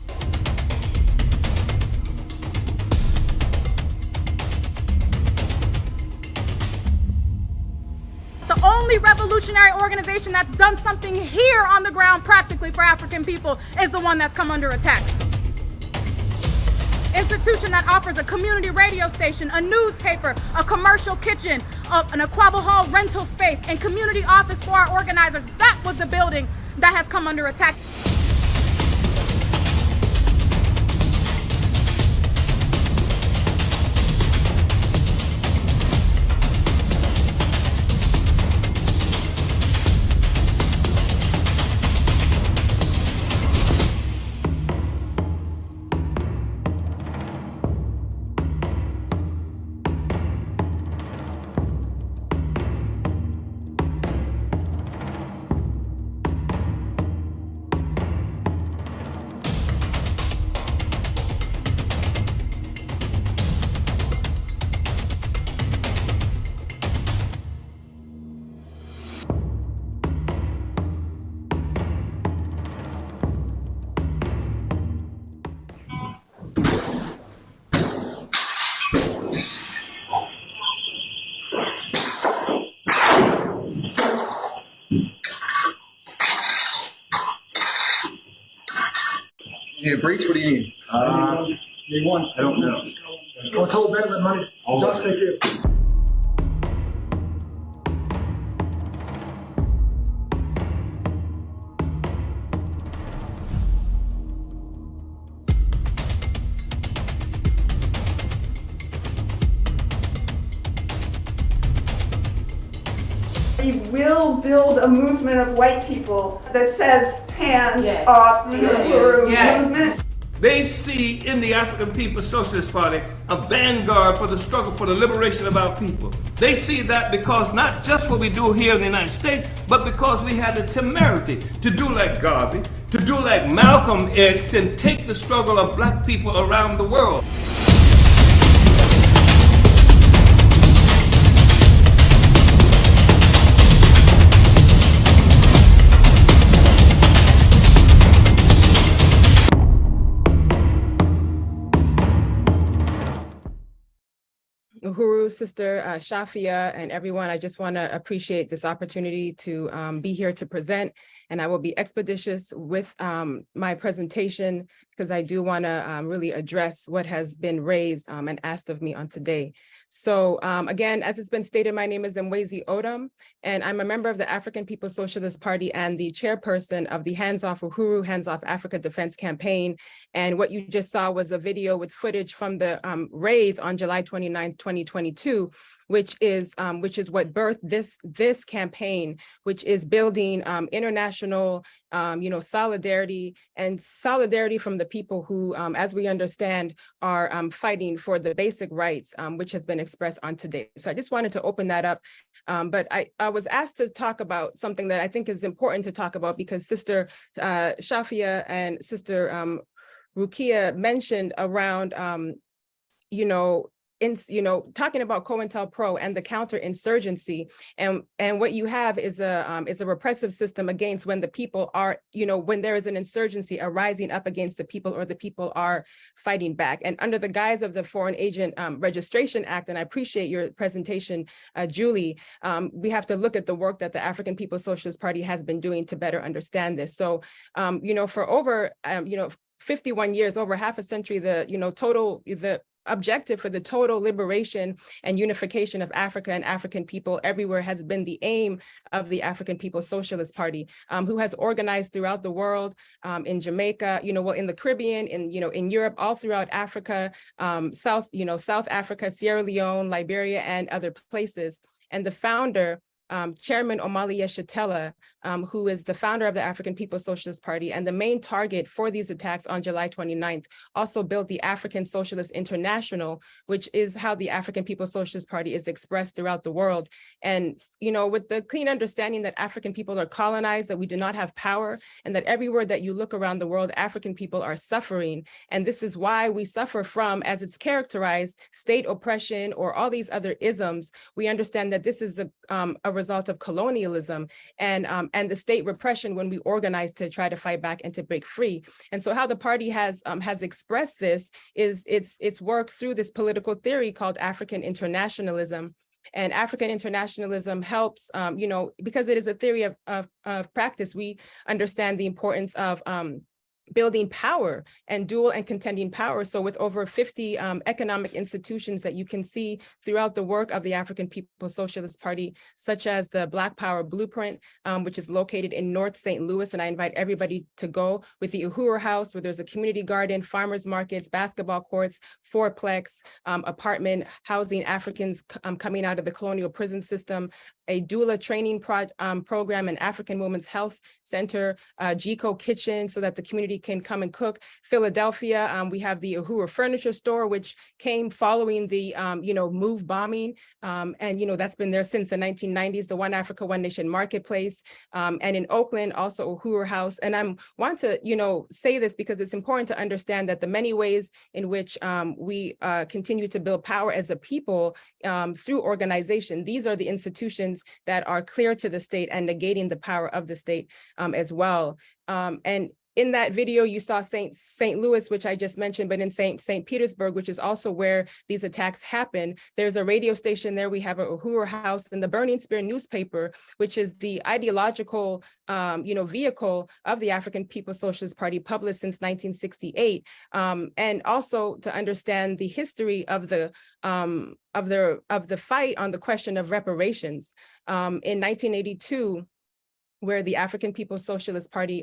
The only revolutionary organization that's done something here on the ground practically for African people is the one that's come under attack. Institution that offers a community radio station, a newspaper, a commercial kitchen, an Aquaba Hall rental space, and community office for our organizers. That was the building that has come under attack.
You need a breach? What do you need? Need one. I don't know. What's whole bed with money? I'll take it.
We will build a movement of white people that says hands off the Uhuru movement.
They see in the African People's Socialist Party a vanguard for the struggle for the liberation of our people. They see that because not just what we do here in the United States, but because we had the temerity to do like Garvey, to do like Malcolm X, and take the struggle of black people around the world.
Uhuru, Sister Shafia, and everyone, I just want to appreciate this opportunity to be here to present, and I will be expeditious with my presentation because I do want to really address what has been raised and asked of me on today. So again, as it's been stated, my name is Mwesi Odom, and I'm a member of the African People's Socialist Party and the chairperson of the Hands Off Uhuru, Hands Off Africa Defense Campaign. And what you just saw was a video with footage from the raids on July 29th, 2022, which is what birthed this campaign, which is building international solidarity and solidarity from the people who, as we understand, are fighting for the basic rights, which has been expressed on today. So I just wanted to open that up. But I was asked to talk about something that I think is important to talk about because Sister Shafia and Sister Rukia mentioned around, talking about COINTELPRO and the counterinsurgency, and what you have is a repressive system against when the people are, when there is an insurgency arising up against the people or the people are fighting back. And under the guise of the Foreign Agent Registration Act, and I appreciate your presentation, Julie, we have to look at the work that the African People's Socialist Party has been doing to better understand this. So, for over, 51 years, over half a century, the objective for the total liberation and unification of Africa and African people everywhere has been the aim of the African People's Socialist Party, who has organized throughout the world, in Jamaica, well, in the Caribbean, in Europe, all throughout Africa, South Africa, Sierra Leone, Liberia, and other places. And the founder, Chairman Omali Yeshitela, who is the founder of the African People's Socialist Party and the main target for these attacks on July 29th, also built the African Socialist International, which is how the African People's Socialist Party is expressed throughout the world. And, with the clean understanding that African people are colonized, that we do not have power, and that everywhere that you look around the world, African people are suffering. And this is why we suffer from, as it's characterized, state oppression or all these other isms. We understand that this is a result of colonialism and the state repression when we organize to try to fight back and to break free. And so how the party has expressed this is its work through this political theory called African internationalism. And African internationalism helps, because it is a theory of practice, we understand the importance of building power and dual and contending power. So with over 50 economic institutions that you can see throughout the work of the African People's Socialist Party, such as the Black Power Blueprint, which is located in North St. Louis. And I invite everybody to go, with the Uhuru House, where there's a community garden, farmers markets, basketball courts, fourplex, apartment housing Africans coming out of the colonial prison system, a doula training program, an African Women's Health Center, GECO kitchen, so that the community can come and cook. Philadelphia, we have the Uhuru Furniture Store, which came following the, MOVE bombing. And, that's been there since the 1990s, the One Africa, One Nation Marketplace. And in Oakland, also Uhuru House. And I want to, say this because it's important to understand that the many ways in which we continue to build power as a people through organization, these are the institutions that are clear to the state and negating the power of the state as well. And in that video, you saw St. Louis, which I just mentioned, but in St. Petersburg, which is also where these attacks happen, there's a radio station there. We have a Uhuru House, and the Burning Spear newspaper, which is the ideological, vehicle of the African People's Socialist Party, published since 1968, and also to understand the history of the fight on the question of reparations. In 1982. Where the African People's Socialist Party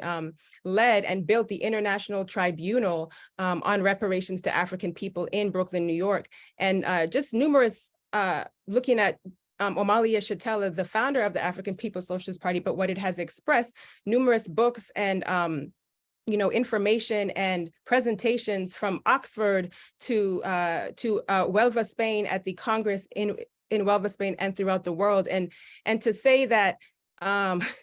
led and built the International Tribunal on reparations to African people in Brooklyn, New York. And just numerous, looking at Omali Yeshitela, the founder of the African People's Socialist Party, but what it has expressed, numerous books and information and presentations from Oxford to Huelva, Spain, at the Congress in Huelva, Spain, and throughout the world. And to say that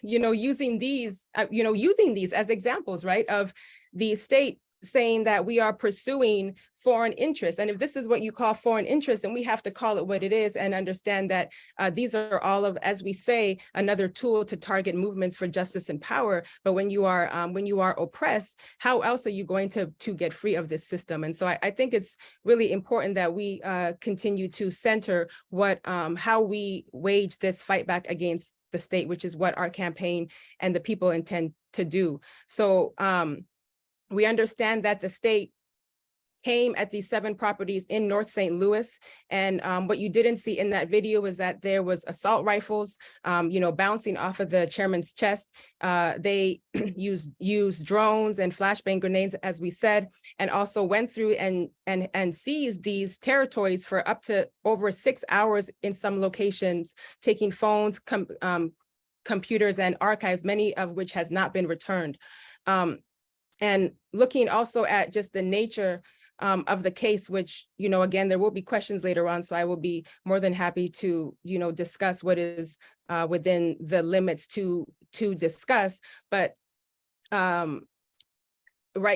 using these as examples, right, of the state saying that we are pursuing foreign interests. And if this is what you call foreign interest, then we have to call it what it is and understand that these are all of, as we say, another tool to target movements for justice and power. But when you are oppressed, how else are you going to get free of this system? And so I think it's really important that we continue to center how we wage this fight back against the state, which is what our campaign and the people intend to do. So we understand that the state came at these 7 properties in North St. Louis. And what you didn't see in that video is that there was assault rifles, bouncing off of the chairman's chest. They used drones and flashbang grenades, as we said, and also went through and seized these territories for up to over 6 hours in some locations, taking phones, computers, and archives, many of which has not been returned. And looking also at just the nature of the case, which, again, there will be questions later on, so I will be more than happy to, discuss what is within the limits to discuss. But right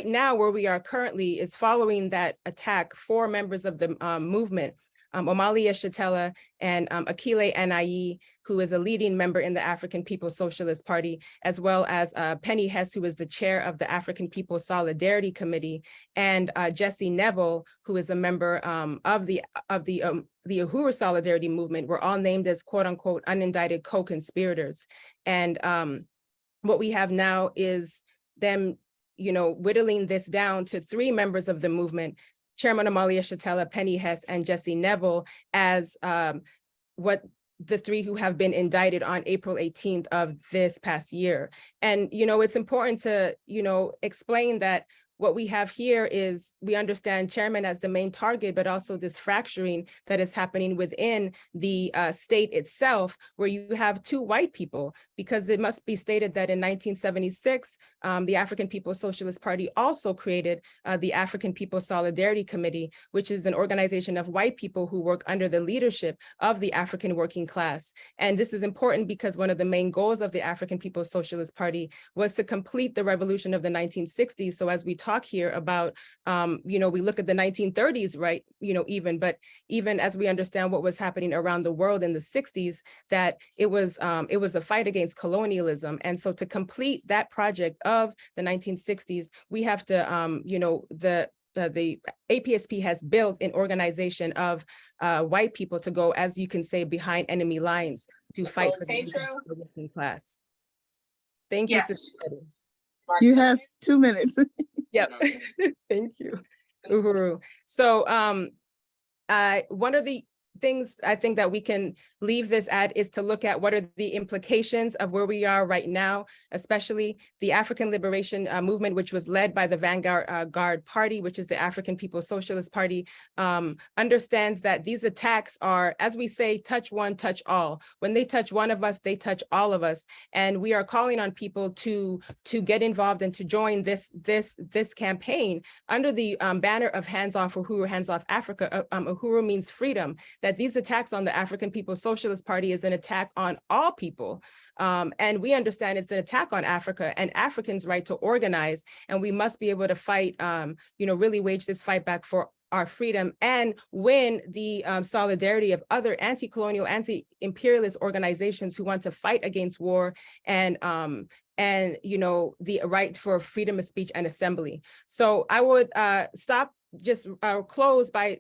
now, where we are currently is following that attack, 4 members of the movement, Omali Yeshitela and Akile Anayi, who is a leading member in the African People's Socialist Party, as well as Penny Hess, who is the chair of the African People's Solidarity Committee, and Jesse Neville, who is a member of the Uhuru Solidarity Movement, were all named as quote unquote unindicted co-conspirators. And what we have now is them, whittling this down to 3 members of the movement, Chairman Amalia Shatella, Penny Hess, and Jesse Neville as what the three who have been indicted on April 18th of this past year. And, it's important to, explain that what we have here is we understand chairman as the main target, but also this fracturing that is happening within the state itself, where you have two white people, because it must be stated that in 1976, the African People's Socialist Party also created the African People's Solidarity Committee, which is an organization of white people who work under the leadership of the African working class. And this is important because one of the main goals of the African People's Socialist Party was to complete the revolution of the 1960s. So as we talk here about, we look at the 1930s, right? But even as we understand what was happening around the world in the 60s, that it was a fight against colonialism. And so to complete that project of the 1960s, we have to, the APSP has built an organization of white people to go, as you can say, behind enemy lines to fight for the working class. Thank you.
Yes. You have 2 minutes.
Yep. Thank you. Uhuru. So one of the things I think that we can leave this at is to look at what are the implications of where we are right now, especially the African Liberation Movement, which was led by the Vanguard Party, which is the African People's Socialist Party, understands that these attacks are, as we say, touch one, touch all. When they touch one of us, they touch all of us. And we are calling on people to get involved and to join this campaign under the banner of Hands Off Uhuru, Hands Off Africa. Uhuru means freedom. That these attacks on the African People's Socialist Party is an attack on all people. And we understand it's an attack on Africa and Africans' right to organize. And we must be able to fight, really wage this fight back for our freedom and win the solidarity of other anti-colonial, anti-imperialist organizations who want to fight against war and the right for freedom of speech and assembly. So I would close by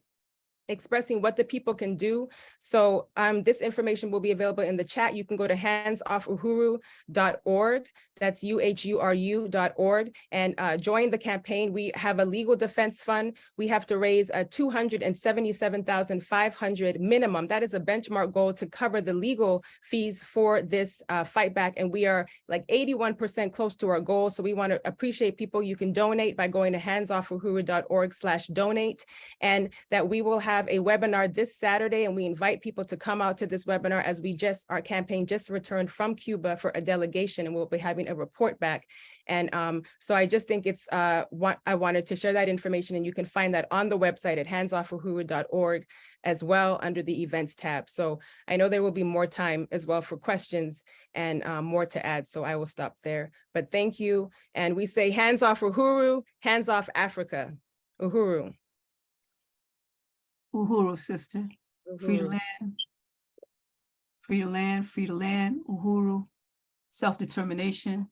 expressing what the people can do. So this information will be available in the chat. You can go to handsoffuhuru.org. That's UHURU.org and join the campaign. We have a legal defense fund. We have to raise $277,500 minimum. That is a benchmark goal to cover the legal fees for this fight back. And we are like 81% close to our goal. So we want to appreciate people. You can donate by going to handsoffuhuru.org/donate, and that we will have a webinar this Saturday, and we invite people to come out to this webinar as our campaign just returned from Cuba for a delegation, and we'll be having a report back. And so I just think it's I wanted to share that information, and you can find that on the website at handsoffuhuru.org as well under the events tab. So I know there will be more time as well for questions and more to add, so I will stop there. But thank you. And we say hands off Uhuru, hands off Africa. Uhuru.
Uhuru, sister.
Uhuru.
Free to land. Free to land, free to land. Uhuru. Self-determination.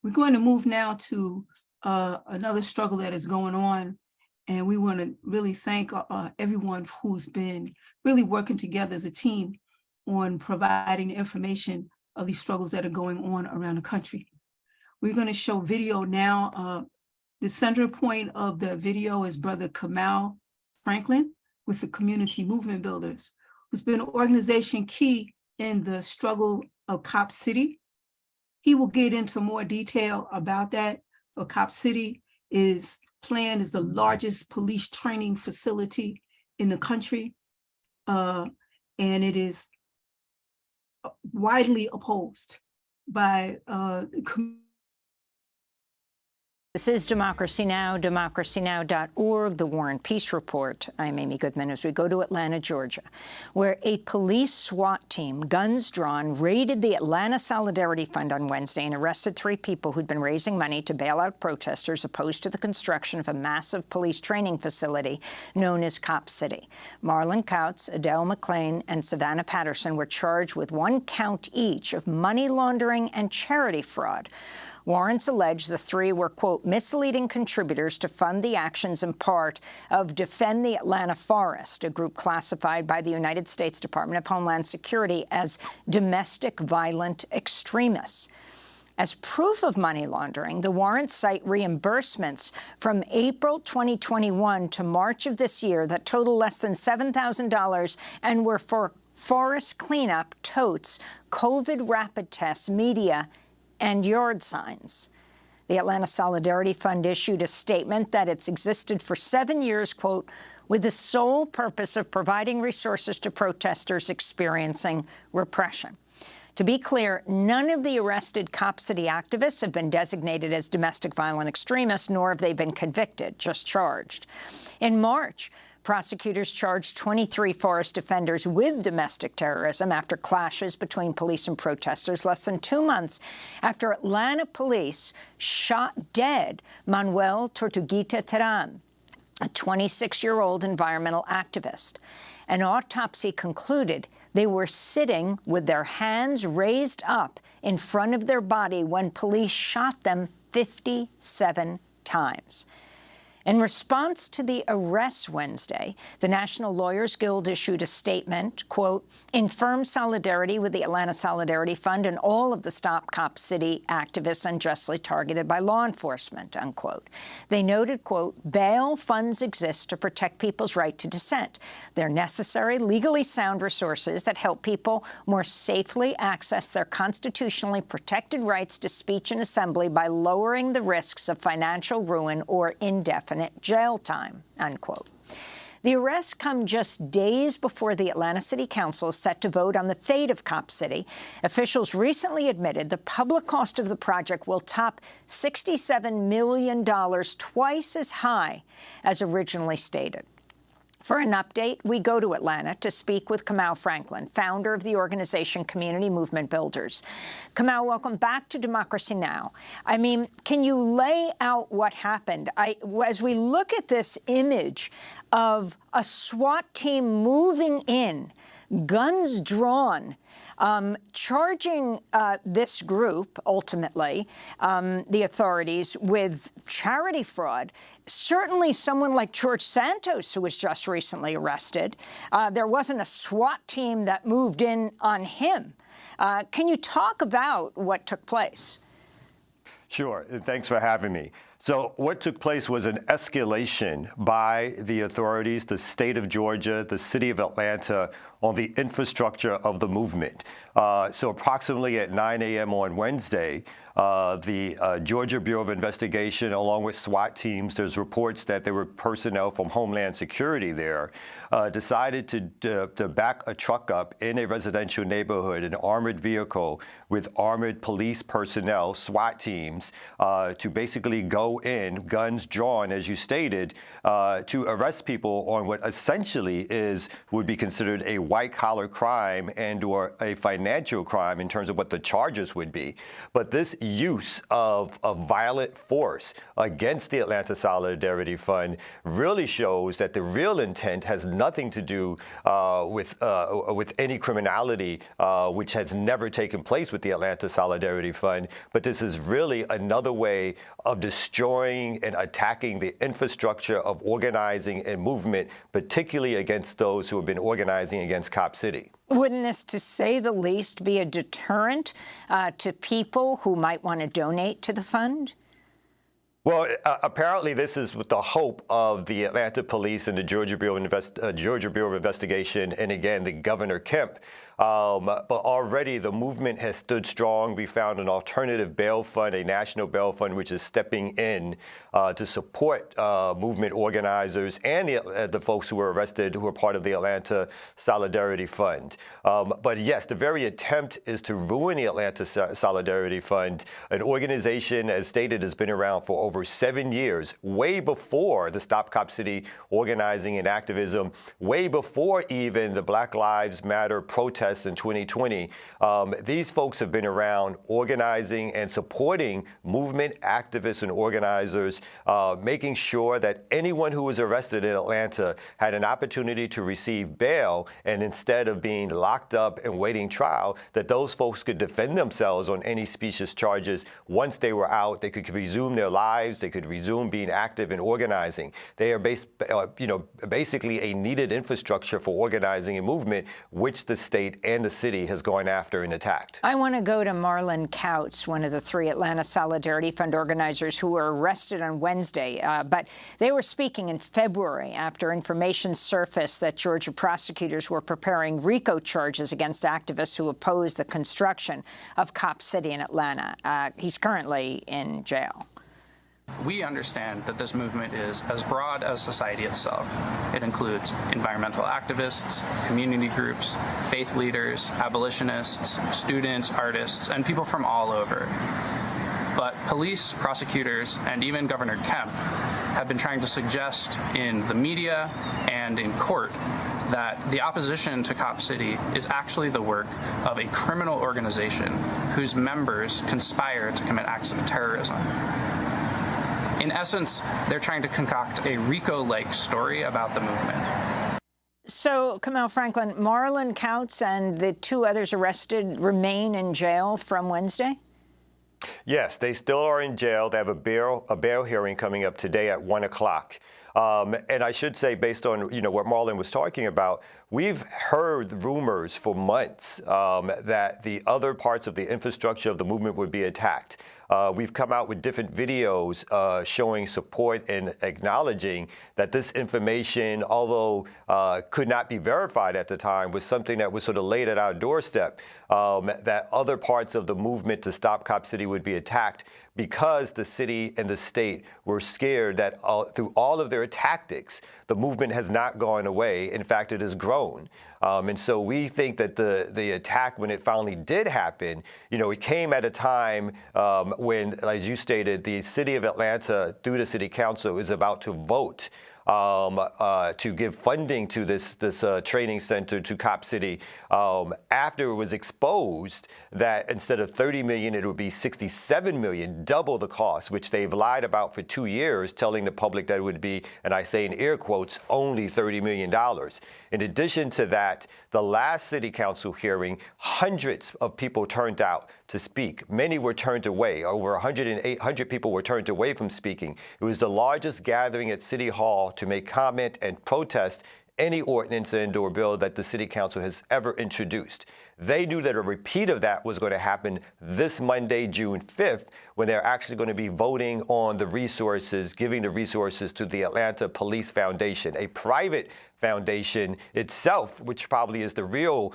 We're going to move now to another struggle that is going on. And we want to really thank everyone who's been really working together as a team on providing information of these struggles that are going on around the country. We're going to show video now. The center point of the video is Brother Kamal Franklin with the Community Movement Builders, who's been an organization key in the struggle of Cop City. He will get into more detail about that. But Cop City is planned as the largest police training facility in the country. And it is widely opposed by
This is Democracy Now!, democracynow.org, the War and Peace Report. I'm Amy Goodman as we go to Atlanta, Georgia, where a police SWAT team, guns drawn, raided the Atlanta Solidarity Fund on Wednesday and arrested 3 people who'd been raising money to bail out protesters opposed to the construction of a massive police training facility known as Cop City. Marlon Kautz, Adele McClain, and Savannah Patterson were charged with 1 count each of money laundering and charity fraud. Warrants allege the 3 were, quote, misleading contributors to fund the actions in part of Defend the Atlanta Forest, a group classified by the United States Department of Homeland Security as domestic violent extremists. As proof of money laundering, the warrants cite reimbursements from April 2021 to March of this year that total less than $7,000 and were for forest cleanup, totes, COVID rapid tests, media, and yard signs. The Atlanta Solidarity Fund issued a statement that it's existed for 7 years, quote, with the sole purpose of providing resources to protesters experiencing repression. To be clear, none of the arrested Cop City activists have been designated as domestic violent extremists, nor have they been convicted, just charged. In March, prosecutors charged 23 forest defenders with domestic terrorism after clashes between police and protesters less than 2 months after Atlanta police shot dead Manuel Tortuguita Terán, a 26-year-old environmental activist. An autopsy concluded they were sitting with their hands raised up in front of their body when police shot them 57 times. In response to the arrests Wednesday, the National Lawyers Guild issued a statement, quote, in firm solidarity with the Atlanta Solidarity Fund and all of the Stop Cop City activists unjustly targeted by law enforcement, unquote. They noted, quote, bail funds exist to protect people's right to dissent. They're necessary, legally sound resources that help people more safely access their constitutionally protected rights to speech and assembly by lowering the risks of financial ruin or indefinite jail time, unquote. The arrests come just days before the Atlanta City Council is set to vote on the fate of Cop City. Officials recently admitted the public cost of the project will top $67 million, twice as high as originally stated. For an update, we go to Atlanta to speak with Kamau Franklin, founder of the organization Community Movement Builders. Kamau, welcome back to Democracy Now! I mean, can you lay out what happened? As we look at this image of a SWAT team moving in, guns drawn, charging this group, ultimately, the authorities, with charity fraud. Certainly someone like George Santos, who was just recently arrested, there wasn't a SWAT team that moved in on him. Can you talk about what took place?
Sure. Thanks for having me. So what took place was an escalation by the authorities, the state of Georgia, the city of Atlanta, on the infrastructure of the movement. So approximately at 9 a.m. on Wednesday, the Georgia Bureau of Investigation, along with SWAT teams, there's reports that there were personnel from Homeland Security there, decided to back a truck up in a residential neighborhood, an armored vehicle with armored police personnel, SWAT teams, to basically go in, guns drawn, as you stated, to arrest people on what essentially would be considered a white-collar crime and or a financial crime in terms of what the charges would be. But this use of violent force against the Atlanta Solidarity Fund really shows that the real intent has nothing to do with any criminality, which has never taken place with the Atlanta Solidarity Fund. But this is really another way of destroying and attacking the infrastructure of organizing and movement, particularly against those who have been organizing against Cop City.
Wouldn't this, to say the least, be a deterrent to people who might want to donate to the fund?
Well, apparently this is with the hope of the Atlanta Police and the Georgia Bureau of Investigation, and again, the Governor Kemp. But already the movement has stood strong. We found an alternative bail fund, a national bail fund, which is stepping in to support movement organizers and the folks who were arrested who are part of the Atlanta Solidarity Fund. But yes, the very attempt is to ruin the Atlanta Solidarity Fund, an organization, as stated, has been around for over 7 years, way before the Stop Cop City organizing and activism, way before even the Black Lives Matter protests in 2020. These folks have been around organizing and supporting movement activists and organizers, making sure that anyone who was arrested in Atlanta had an opportunity to receive bail, and instead of being locked up and waiting trial, that those folks could defend themselves on any specious charges. Once they were out, they could resume their lives, they could resume being active and organizing. They are basically a needed infrastructure for organizing and movement, which the state and the city has gone after and attacked.
I want to go to Marlon Couts, one of the 3 Atlanta Solidarity Fund organizers who were arrested on Wednesday. But they were speaking in February after information surfaced that Georgia prosecutors were preparing RICO charges against activists who opposed the construction of Cop City in Atlanta. He's currently in jail.
We understand that this movement is as broad as society itself. It includes environmental activists, community groups, faith leaders, abolitionists, students, artists, and people from all over. But police, prosecutors, and even Governor Kemp have been trying to suggest in the media and in court that the opposition to Cop City is actually the work of a criminal organization whose members conspire to commit acts of terrorism. In essence, they're trying to concoct a RICO-like story about the movement.
So, Kamau Franklin, Marlon Couts and the 2 others arrested remain in jail from Wednesday?
Yes, they still are in jail. They have a bail hearing coming up today at 1 o'clock. And I should say, based on what Marlon was talking about, we've heard rumors for months that the other parts of the infrastructure of the movement would be attacked. We've come out with different videos showing support and acknowledging that this information, although could not be verified at the time, was something that was sort of laid at our doorstep, that other parts of the movement to stop Cop City would be attacked because the city and the state were scared that through all of their tactics, the movement has not gone away. In fact, it has grown. And so we think that the attack, when it finally did happen, it came at a time when, as you stated, the city of Atlanta, through the city council, is about to vote to give funding to this training center to Cop City after it was exposed that instead of $30 million, it would be $67 million, double the cost, which they've lied about for 2 years, telling the public that it would be, and I say in air quotes, only $30 million. In addition to that, the last city council hearing, hundreds of people turned out to speak. Many were turned away. Over 100 people were turned away from speaking. It was the largest gathering at City Hall to make comment and protest any ordinance and/or bill that the city council has ever introduced. They knew that a repeat of that was going to happen this Monday, June 5th, when they're actually going to be voting on the resources, giving the resources to the Atlanta Police Foundation, a private foundation itself, which probably is the real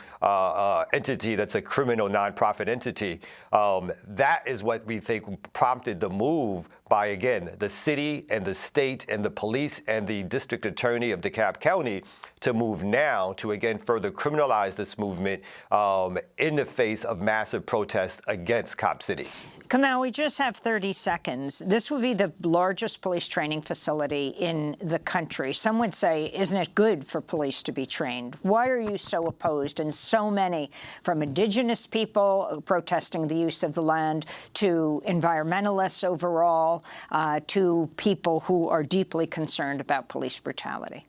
entity that's a criminal nonprofit entity. That is what we think prompted the move by, again, the city and the state and the police and the district attorney of DeKalb County to move now to, again, further criminalize this movement in the face of massive protests against Cop City.
Kamau, we just have 30 seconds. This would be the largest police training facility in the country. Some would say, isn't it good for police to be trained? Why are you so opposed? And so many, from indigenous people protesting the use of the land to environmentalists overall, to people who are deeply concerned about police brutality.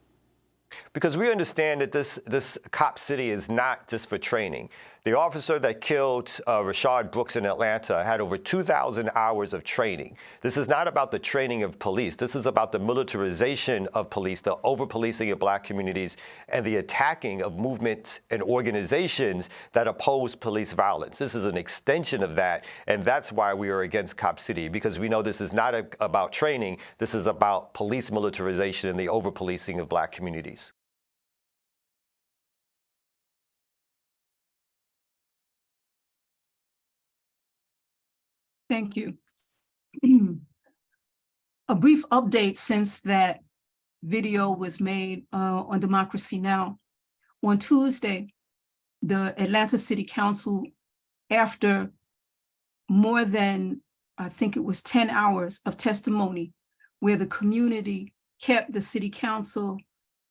Because we understand that this Cop City is not just for training. The officer that killed Rashad Brooks in Atlanta had over 2,000 hours of training. This is not about the training of police. This is about the militarization of police, the over-policing of black communities, and the attacking of movements and organizations that oppose police violence. This is an extension of that, and that's why we are against Cop City, because we know this is not about training. This is about police militarization and the over-policing of black communities.
Thank you. A brief update since that video was made on Democracy Now! On Tuesday, the Atlanta City Council, after more than, I think it was 10 hours of testimony, where the community kept the city council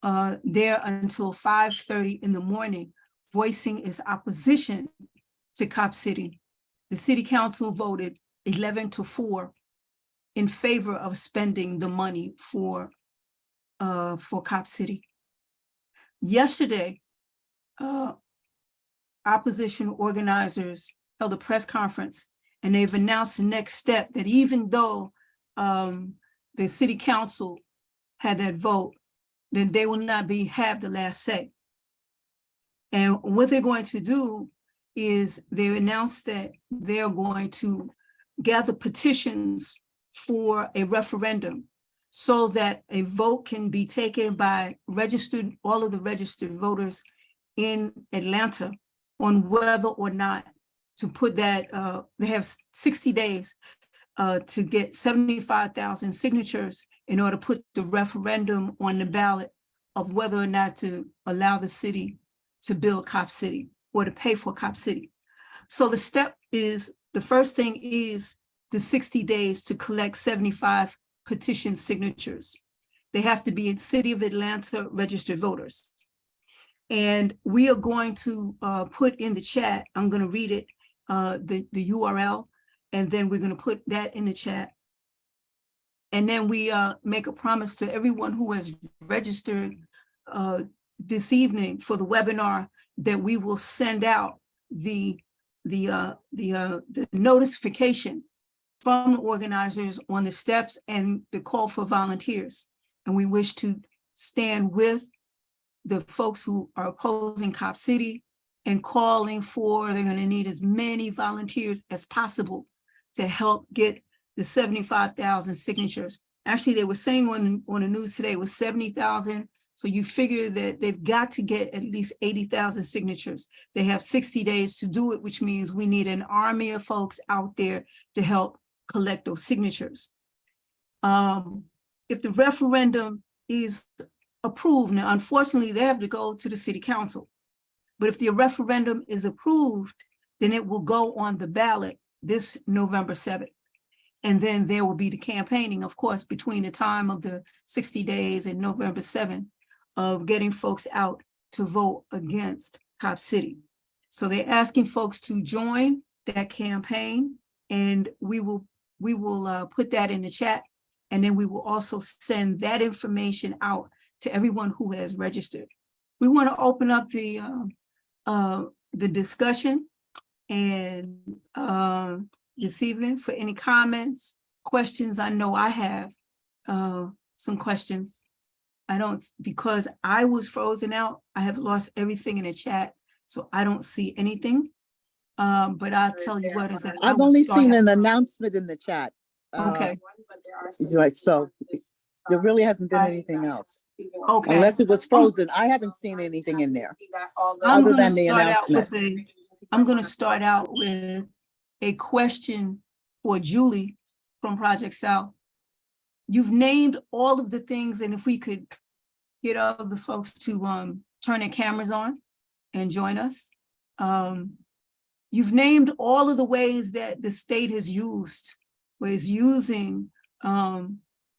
there until 5:30 in the morning, voicing its opposition to Cop City. The city council voted 11-4 in favor of spending the money for Cop City. Yesterday, opposition organizers held a press conference, and they've announced the next step, that even though the city council had that vote, then they will not have the last say. And what they're going to do is they announced that they're going to gather petitions for a referendum so that a vote can be taken by all of the registered voters in Atlanta on whether or not to put that, they have 60 days to get 75,000 signatures in order to put the referendum on the ballot of whether or not to allow the city to build Cop City or to pay for Cop City. So the first thing is the 60 days to collect 75 petition signatures. They have to be in City of Atlanta registered voters. And we are going to put in the chat, I'm going to read it, the URL, and then we're going to put that in the chat. And then we make a promise to everyone who has registered this evening for the webinar that we will send out the notification from the organizers on the steps and the call for volunteers. And we wish to stand with the folks who are opposing Cop City and calling for, they're going to need as many volunteers as possible to help get the 75,000 signatures. Actually, they were saying on the news today it was 70,000. So you figure that they've got to get at least 80,000 signatures. They have 60 days to do it, which means we need an army of folks out there to help collect those signatures. If the referendum is approved, now unfortunately they have to go to the city council, but if the referendum is approved, then it will go on the ballot this November 7th. And then there will be the campaigning, of course, between the time of the 60 days and November 7th of getting folks out to vote against Cop City. So they're asking folks to join that campaign, and we will put that in the chat, and then we will also send that information out to everyone who has registered. We want to open up the discussion and this evening for any comments, questions. I know I have some questions. Because I was frozen out, I have lost everything in the chat, so I don't see anything. But I'll tell you what is that.
I've only seen an announcement in the chat.
Okay.
So there really hasn't been anything else.
Okay.
Unless it was frozen. I haven't seen anything in there other than the announcement.
I'm going to start out with a question for Julie from Project South. You've named all of the things, and if we could get all of the folks to turn their cameras on and join us. You've named all of the ways that the state has used, or is using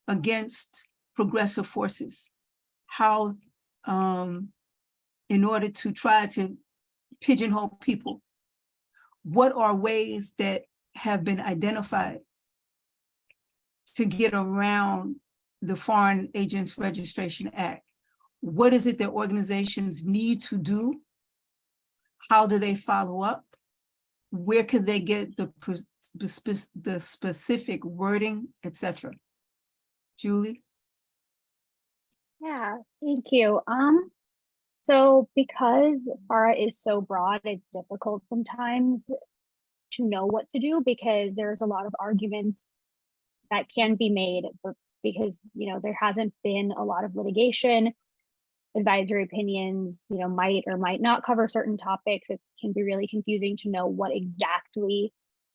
against progressive forces. How, in order to try to pigeonhole people, what are ways that have been identified to get around the Foreign Agents Registration Act? What is it that organizations need to do? How do they follow up? Where could they get the specific wording, etc.? Julie?
Yeah, thank you. So because FARA is so broad, it's difficult sometimes to know what to do, because there's a lot of arguments that can be made, but because, there hasn't been a lot of litigation, advisory opinions, might or might not cover certain topics. It can be really confusing to know what exactly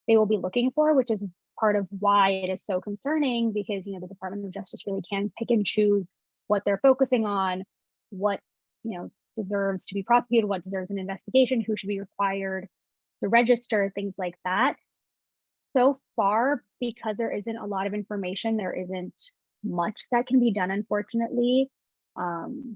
they will be looking for, which is part of why it is so concerning, because, the Department of Justice really can pick and choose what they're focusing on, what, deserves to be prosecuted, what deserves an investigation, who should be required to register, things like that. So far, because there isn't a lot of information, there isn't much that can be done, unfortunately. So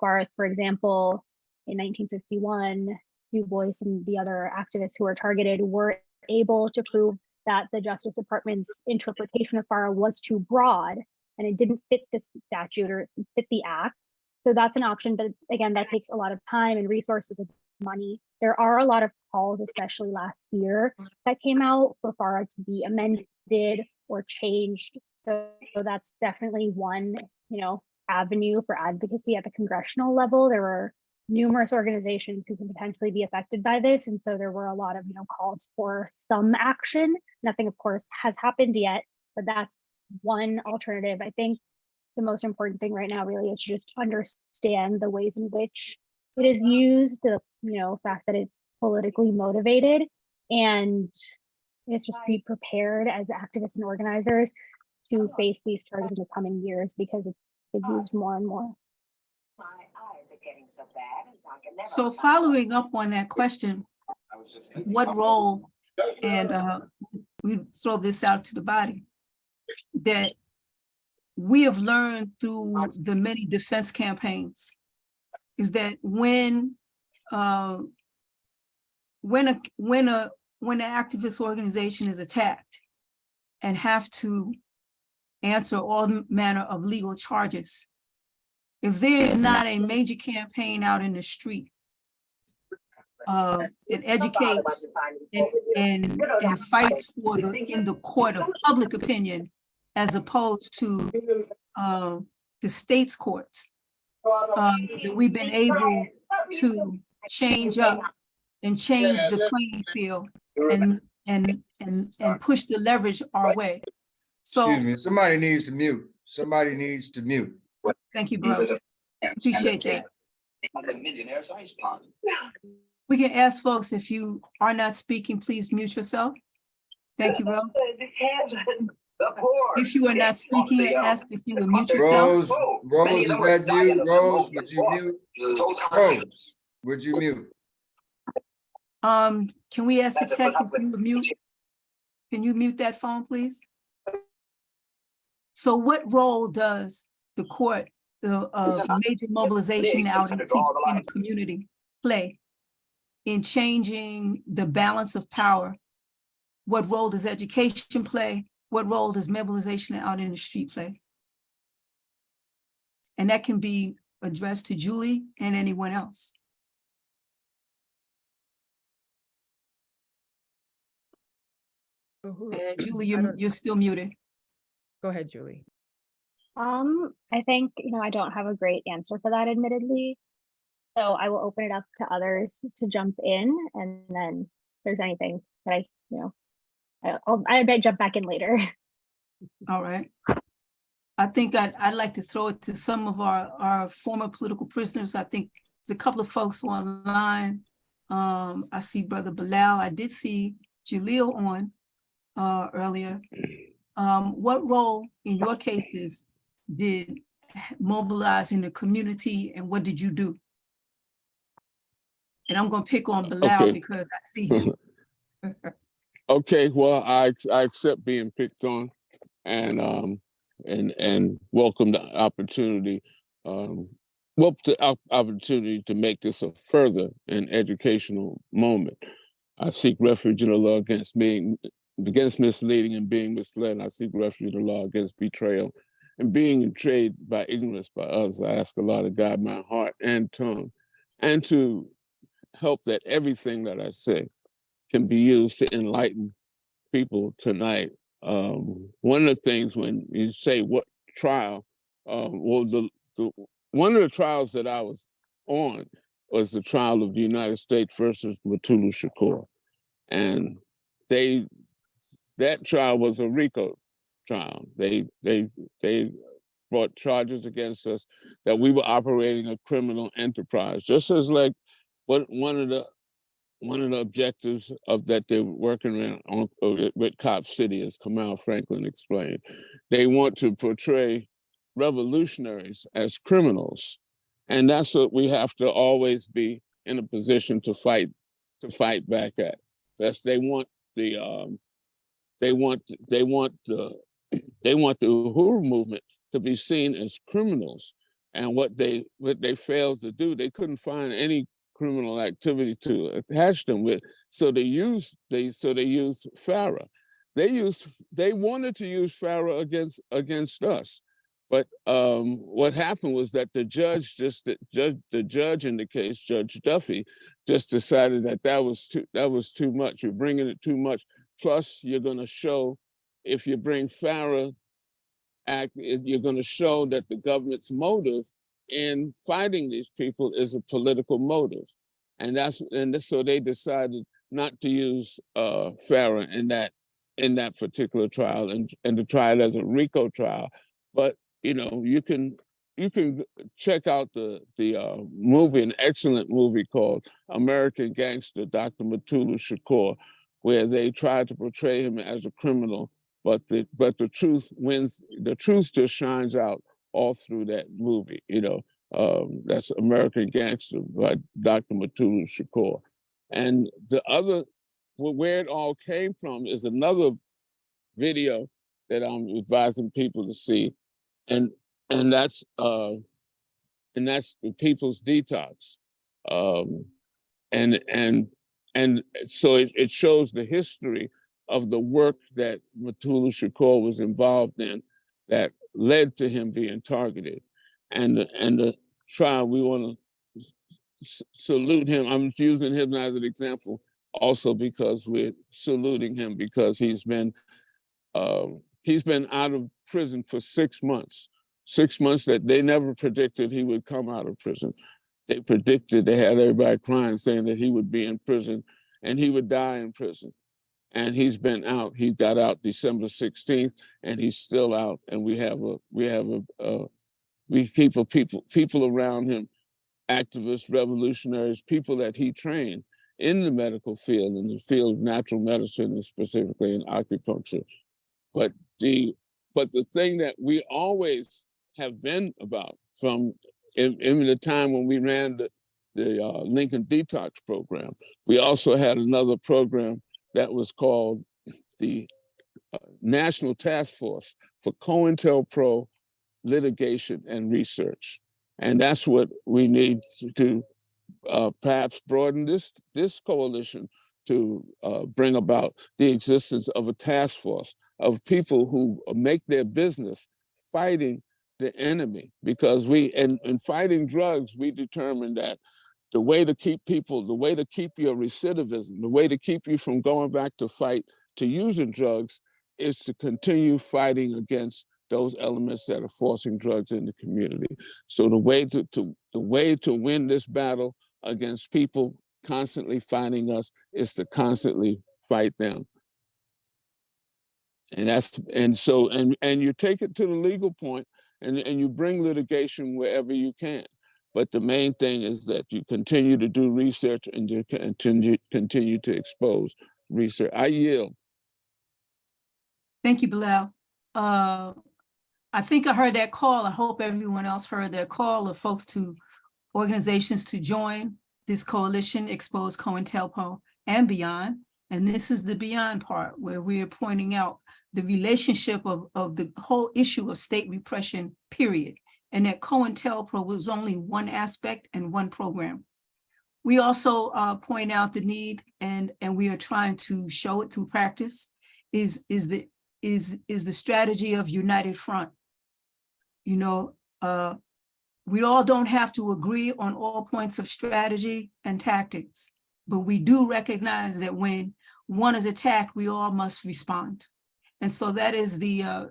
far, for example, in 1951, Du Bois and the other activists who were targeted were able to prove that the Justice Department's interpretation of FARA was too broad and it didn't fit the statute or fit the act. So that's an option, but again, that takes a lot of time and resources and money. There are a lot of calls, especially last year, that came out for FARA to be amended or changed. So that's definitely one, avenue for advocacy at the congressional level. There were numerous organizations who can potentially be affected by this. And so there were a lot of, calls for some action. Nothing, of course, has happened yet, but that's one alternative. I think the most important thing right now really is to just understand the ways in which it is used, the, fact that it's politically motivated, and it's just be prepared as activists and organizers to face these charges in the coming years because it's been used more and more.
So following up on that question, what role, and we throw this out to the body, that we have learned through the many defense campaigns is that when an activist organization is attacked and have to answer all manner of legal charges, if there is not a major campaign out in the street that educates and fights for in the court of public opinion, as opposed to the state's courts, that we've been able to change up and change the playing field and push the leverage our way. So,
excuse me, somebody needs to mute. Somebody needs to mute.
Thank you, bro. Appreciate that. We can ask folks, if you are not speaking, please mute yourself. Thank you, bro. If you are not speaking, ask if you will mute yourself.
Rose, is that you? Rose, would you mute? Rose, would you mute?
Can we ask the tech if you would mute? Can you mute that phone, please? So what role does the court, the major mobilization out in the community play in changing the balance of power? What role does education play? What role does mobilization out in the street play? And that can be addressed to Julie and anyone else. And Julie, you're still muted.
Go ahead, Julie.
I think, I don't have a great answer for that, admittedly. So I will open it up to others to jump in, and then if there's anything that I might jump back in later.
All right. I think I'd like to throw it to some of our former political prisoners. I think there's a couple of folks online. I see Brother Bilal. I did see Jaleel on earlier. What role in your cases did mobilize in the community, and what did you do? And I'm going to pick on Bilal because I see him.
Okay, well, I accept being picked on, and welcome the opportunity. Opportunity to make this a further and educational moment. I seek refuge in the law against misleading and being misled. I seek refuge in the law against betrayal and being betrayed by ignorance by others. I ask Allah to guide my heart and tongue, and to help that everything that I say can be used to enlighten people tonight. One of the things when you say what trial, one of the trials that I was on was the trial of the United States versus Mutulu Shakur. And that trial was a RICO trial. They brought charges against us that we were operating a criminal enterprise, just as like what one of the objectives of that they're working around with Cop City, as Kamal Franklin explained. They want to portray revolutionaries as criminals, and that's what we have to always be in a position to fight back at. That's they want the Uhuru movement to be seen as criminals, and what they failed to do, they couldn't find any criminal activity to attach them with, so they used FARA. They wanted to use FARA against us, but what happened was that the judge in the case, Judge Duffy, just decided that was too much. You're bringing it too much. Plus, you're going to show, if you bring FARA Act, you're going to show that the government's motive in fighting these people is a political motive. So they decided not to use FARA in that particular trial and to try it as a RICO trial. But you can check out the movie, an excellent movie called American Gangster, Dr. Mutulu Shakur, where they tried to portray him as a criminal, but the truth wins. The truth just shines out all through that movie. That's American Gangster by Dr. Mutulu Shakur. And the other, where it all came from is another video that I'm advising people to see, and that's the People's Detox, and so it shows the history of the work that Mutulu Shakur was involved in that led to him being targeted, and the trial. We want to salute him. I'm using him as an example also because we're saluting him because he's been out of prison for 6 months. 6 months that they never predicted he would come out of prison. They predicted, they had everybody crying, saying that he would be in prison and he would die in prison. And he's been out. He got out December 16th, and he's still out. And we keep people around him, activists, revolutionaries, people that he trained in the medical field, in the field of natural medicine, and specifically in acupuncture. But the thing that we always have been about from in the time when we ran the Lincoln Detox program, we also had another program that was called the National Task Force for COINTELPRO Litigation and Research. And that's what we need to perhaps broaden this coalition to bring about the existence of a task force of people who make their business fighting the enemy. Because in fighting drugs, we determined that the way to keep your recidivism, the way to keep you from going back to fight to using drugs is to continue fighting against those elements that are forcing drugs in the community. So the way to win this battle against people constantly fighting us is to constantly fight them. And you take it to the legal point and you bring litigation wherever you can. But the main thing is that you continue to do research and you continue to expose research. I yield.
Thank you, Bilal. I think I heard that call. I hope everyone else heard that call of organizations to join this coalition, Expose COINTELPRO and beyond. And this is the beyond part where we are pointing out the relationship of the whole issue of state repression, period. And that COINTELPRO was only one aspect and one program. We also point out the need, and we are trying to show it through practice, is the strategy of united front. We all don't have to agree on all points of strategy and tactics, but we do recognize that when one is attacked, we all must respond. And so that is the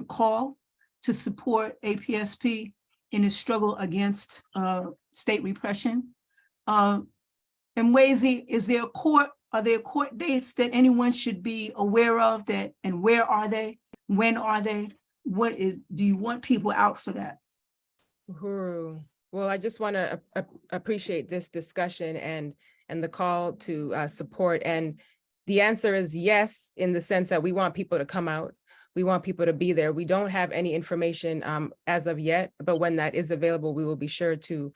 call to support APSP in its struggle against state repression. And Wazy, are there court dates that anyone should be aware of and where are they? When are they? Do you want people out for that?
Uhuru. Well, I just want to appreciate this discussion and the call to support. And the answer is yes, in the sense that we want people to come out. We want people to be there. We don't have any information as of yet, but when that is available, we will be sure to,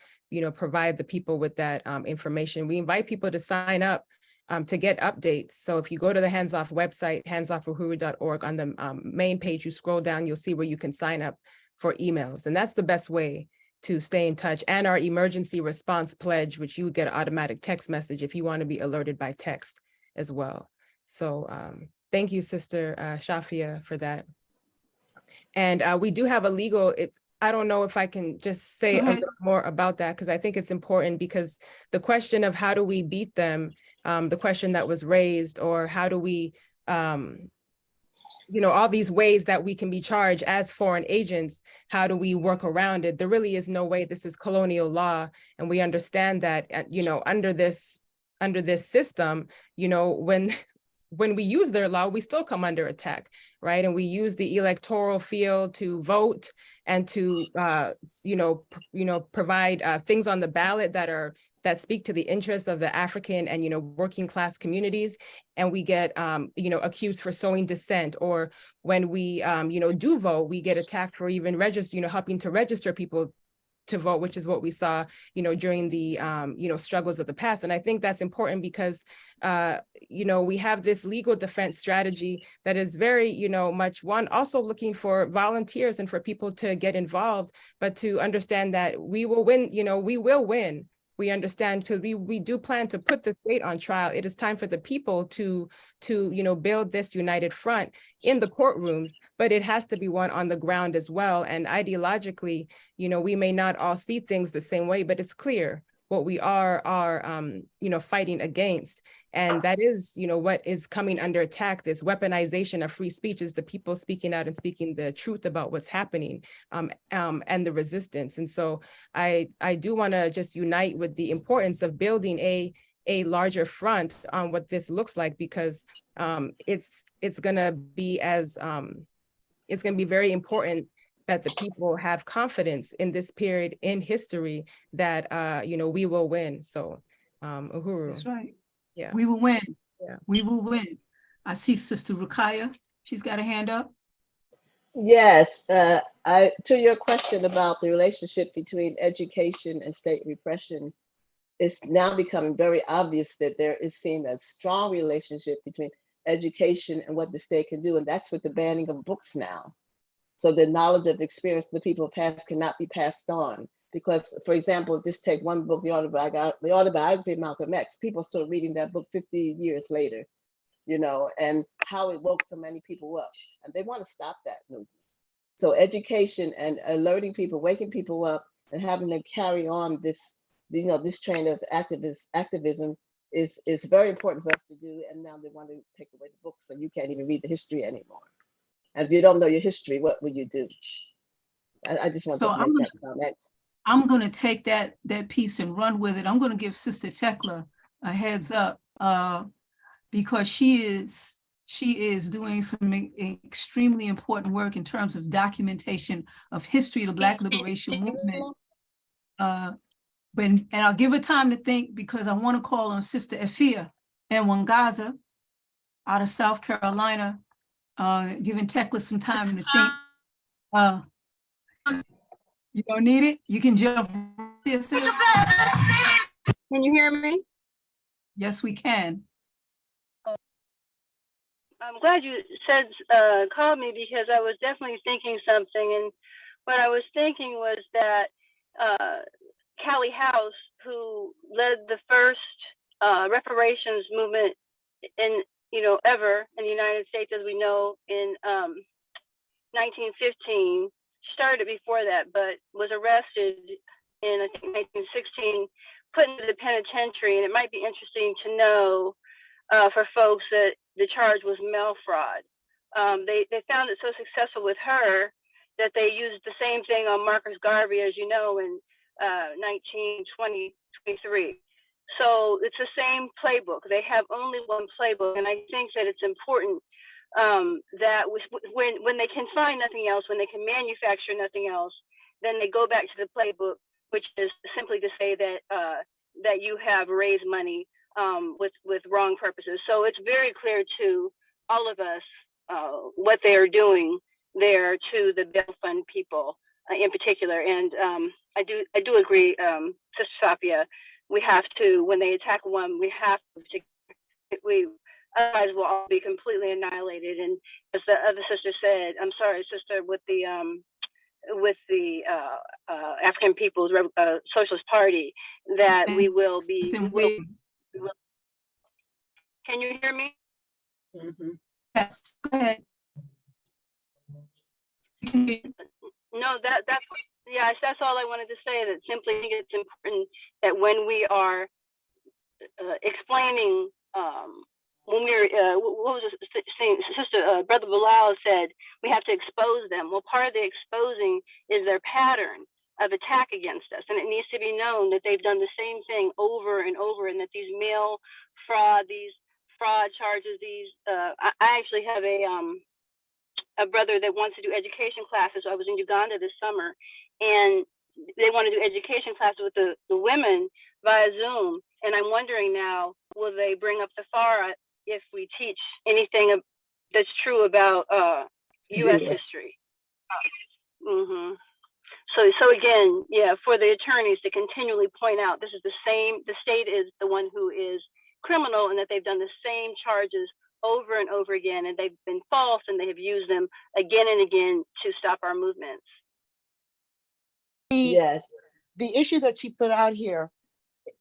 provide the people with that information. We invite people to sign up to get updates. So if you go to the Hands Off website, handsoffruhuru.org, on the main page, you scroll down, you'll see where you can sign up for emails. And that's the best way to stay in touch. And our emergency response pledge, which you get an automatic text message if you want to be alerted by text as well. So thank you, Sister Shafia, for that. And we do have a legal, I don't know if I can just say a little more about that, because I think it's important, because the question of how do we beat them, the question that was raised, or how do we all these ways that we can be charged as foreign agents. How do we work around it? There really is no way. This is colonial law, and we understand that, under this system, when we use their law, we still come under attack, right? And we use the electoral field to vote and to, provide things on the ballot that speak to the interests of the African and, working class communities. And we get, accused for sowing dissent, or when we, do vote, we get attacked for even helping to register people to vote, which is what we saw, during the, struggles of the past. And I think that's important because, we have this legal defense strategy that is very, much also looking for volunteers and for people to get involved, but to understand that we will win, we will win. We understand too, we do plan to put the state on trial. It is time for the people to build this united front in the courtrooms, but it has to be one on the ground as well. And ideologically, we may not all see things the same way, but it's clear what we are fighting against. And that is, what is coming under attack. This weaponization of free speech is the people speaking out and speaking the truth about what's happening, and the resistance. And so I do want to just unite with the importance of building a larger front on what this looks like, because it's going to be very important that the people have confidence in this period in history that we will win. So Uhuru.
That's right.
Yeah.
We will win.
Yeah.
We will win. I see Sister Rukiah. She's got a hand up.
Yes, to your question about the relationship between education and state repression, it's now becoming very obvious that there is seen a strong relationship between education and what the state can do, and that's with the banning of books now. So the knowledge of experience of the people past cannot be passed on. Because, for example, just take one book, the autobiography of Malcolm X. People are still reading that book 50 years later, and how it woke so many people up. And they want to stop that movement. So education and alerting people, waking people up, and having them carry on this, this train of activism is very important for us to do. And now they want to take away the books, so you can't even read the history anymore. And if you don't know your history, what will you do? I just want to make that comment.
I'm going to take that piece and run with it. I'm going to give Sister Tekla a heads up because she is doing some extremely important work in terms of documentation of history of the Black liberation movement. And I'll give her time to think, because I want to call on Sister Efia and Wangaza out of South Carolina, giving Tekla some time to think. You don't need it? You can jump. Can
you hear me?
Yes, we can.
I'm glad you said, called me, because I was definitely thinking something. And what I was thinking was that Callie House, who led the first reparations movement ever in the United States, as we know, in 1915, started before that, but was arrested in, I think, 1916, put into the penitentiary. And it might be interesting to know for folks that the charge was mail fraud. They found it so successful with her that they used the same thing on Marcus Garvey, as you know, in 1923. So it's the same playbook. They have only one playbook. And I think that it's important that when they can find nothing else, when they can manufacture nothing else, then they go back to the playbook, which is simply to say that that you have raised money with wrong purposes. So it's very clear to all of us what they are doing there to the bail fund people in particular. And I do agree, Sister Safia, we have to, when they attack one, we have to, otherwise we'll all be completely annihilated. And as the other sister said, I'm sorry, sister, with the African People's Socialist Party, that we will be. Can you hear me?
Mm-hmm. Yes, go ahead.
No, that's all I wanted to say. That simply think it's important that when we are explaining when we were, what was it, Brother Bilal said, we have to expose them. Well, part of the exposing is their pattern of attack against us. And it needs to be known that they've done the same thing over and over, and that these mail fraud, these fraud charges, I actually have a brother that wants to do education classes. I was in Uganda this summer, and they want to do education classes with the women via Zoom. And I'm wondering now, will they bring up the FARA if we teach anything that's true about U.S. history? So again, yeah, for the attorneys to continually point out this is the state is the one who is criminal, and that they've done the same charges over and over again, and they've been false, and they have used them again and again to stop our movements.
Yes.
The issue that she put out here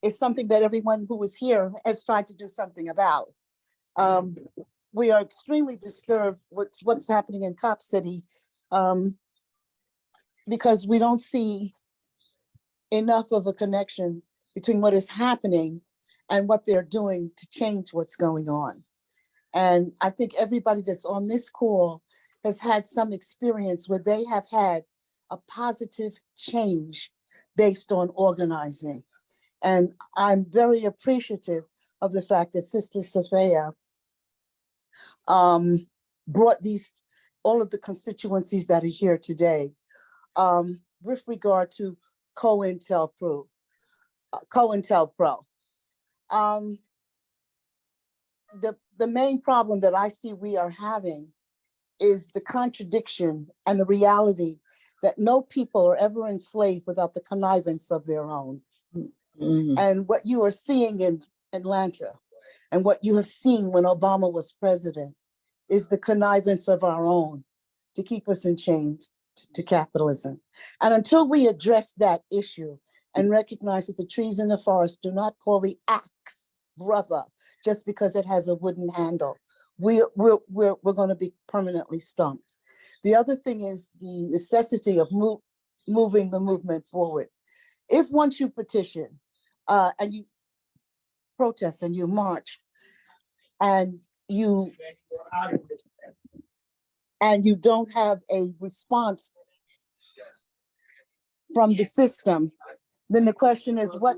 is something that everyone who was here has tried to do something about. We are extremely disturbed with what's happening in Cop City, because we don't see enough of a connection between what is happening and what they're doing to change what's going on. And I think everybody that's on this call has had some experience where they have had a positive change based on organizing. And I'm very appreciative of the fact that Sister Sophia brought all of the constituencies that are here today. With regard to COINTELPRO. The main problem that I see we are having is the contradiction and the reality that no people are ever enslaved without the connivance of their own. And what you are seeing in Atlanta and what you have seen when Obama was president is the connivance of our own to keep us in chains to capitalism. And until we address that issue and recognize that the trees in the forest do not call the axe brother just because it has a wooden handle, we're going to be permanently stumped. The other thing is the necessity of moving the movement forward. If once you petition and you protest and you march and you don't have a response from the system, then the question is what?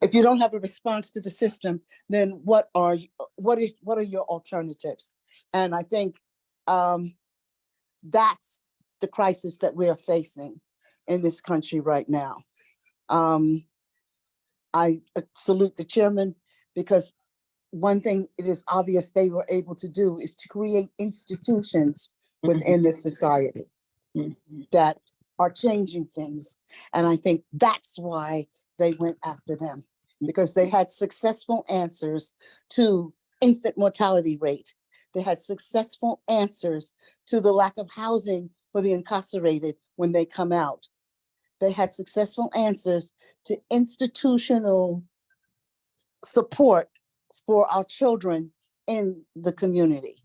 If you don't have a response to the system, then what are your alternatives? And I think that's the crisis that we are facing in this country right now. I salute the chairman, because one thing it is obvious they were able to do is to create institutions within this society that are changing things. And I think that's why they went after them, because they had successful answers to infant mortality rate. They had successful answers to the lack of housing for the incarcerated when they come out. They had successful answers to institutional support for our children in the community.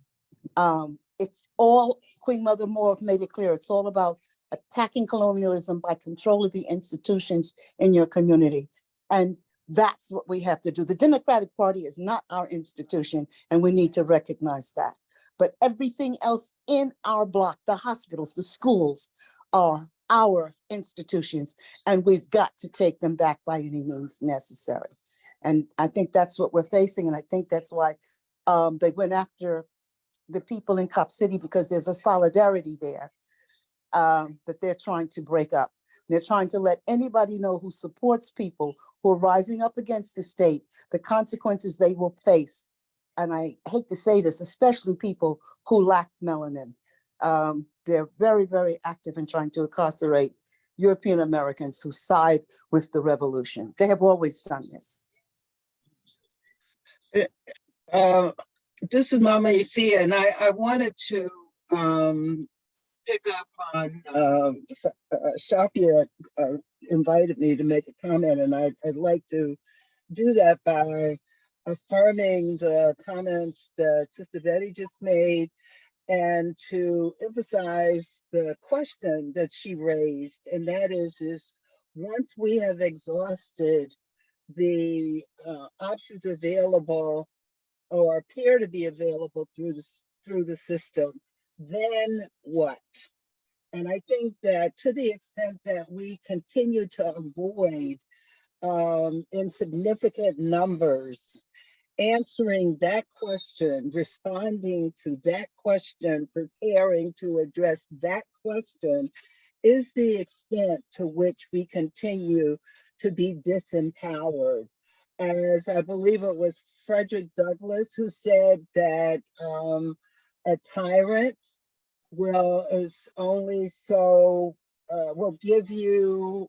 It's all, Queen Mother Moore made it clear, it's all about attacking colonialism by control of the institutions in your community. And that's what we have to do. The Democratic Party is not our institution, and we need to recognize that. But everything else in our block, the hospitals, the schools, are our institutions, and we've got to take them back by any means necessary. And I think that's what we're facing, and I think that's why they went after the people in Cop City, because there's a solidarity there that they're trying to break up. They're trying to let anybody know who supports people who are rising up against the state, the consequences they will face. And I hate to say this, especially people who lack melanin. They're very, very active in trying to incarcerate European Americans who side with the revolution. They have always done this.
This is Mama Ifia, and I wanted to pick up on Shafia invited me to make a comment, and I'd like to do that by affirming the comments that Sister Betty just made, and to emphasize the question that she raised, and that is once we have exhausted the options available or appear to be available through the system, then what? And I think that to the extent that we continue to avoid in significant numbers answering that question, responding to that question, preparing to address that question, is the extent to which we continue to be disempowered. As I believe it was Frederick Douglass who said that a tyrant will give you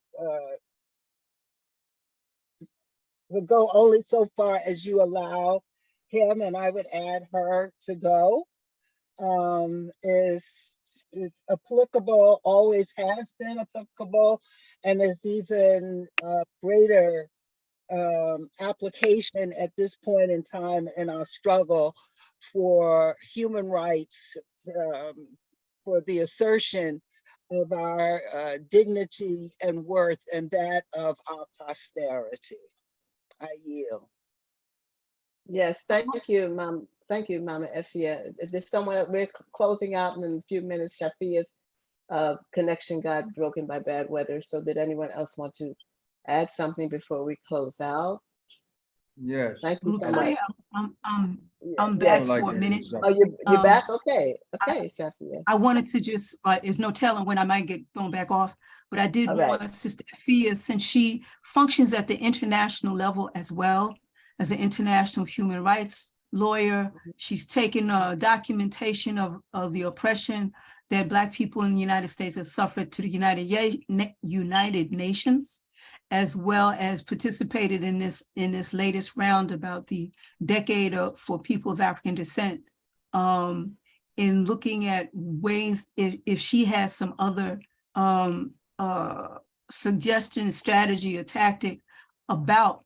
will go only so far as you allow him, and I would add her, to go. It's applicable, always has been applicable, and is even greater application at this point in time in our struggle for human rights, for the assertion of our dignity and worth and that of our posterity. I yield.
Yes, thank you, Mom. Thank you, Mama Effia. There's someone, we're closing out in a few minutes. Shafia's connection got broken by bad weather. So did anyone else want to add something before we close out?
Yes.
Thank you so much.
I'm back for a minute.
Oh, you're back? Okay. Okay, Shafia.
I wanted to just, there's no telling when I might get thrown back off, but I did want Sister Effia, since she functions at the international level as well as an international human rights lawyer. She's taken documentation of the oppression that Black people in the United States have suffered to the United Nations, as well as participated in this latest round about the decade for people of African descent. In looking at ways, if she has some other suggestion, strategy, or tactic about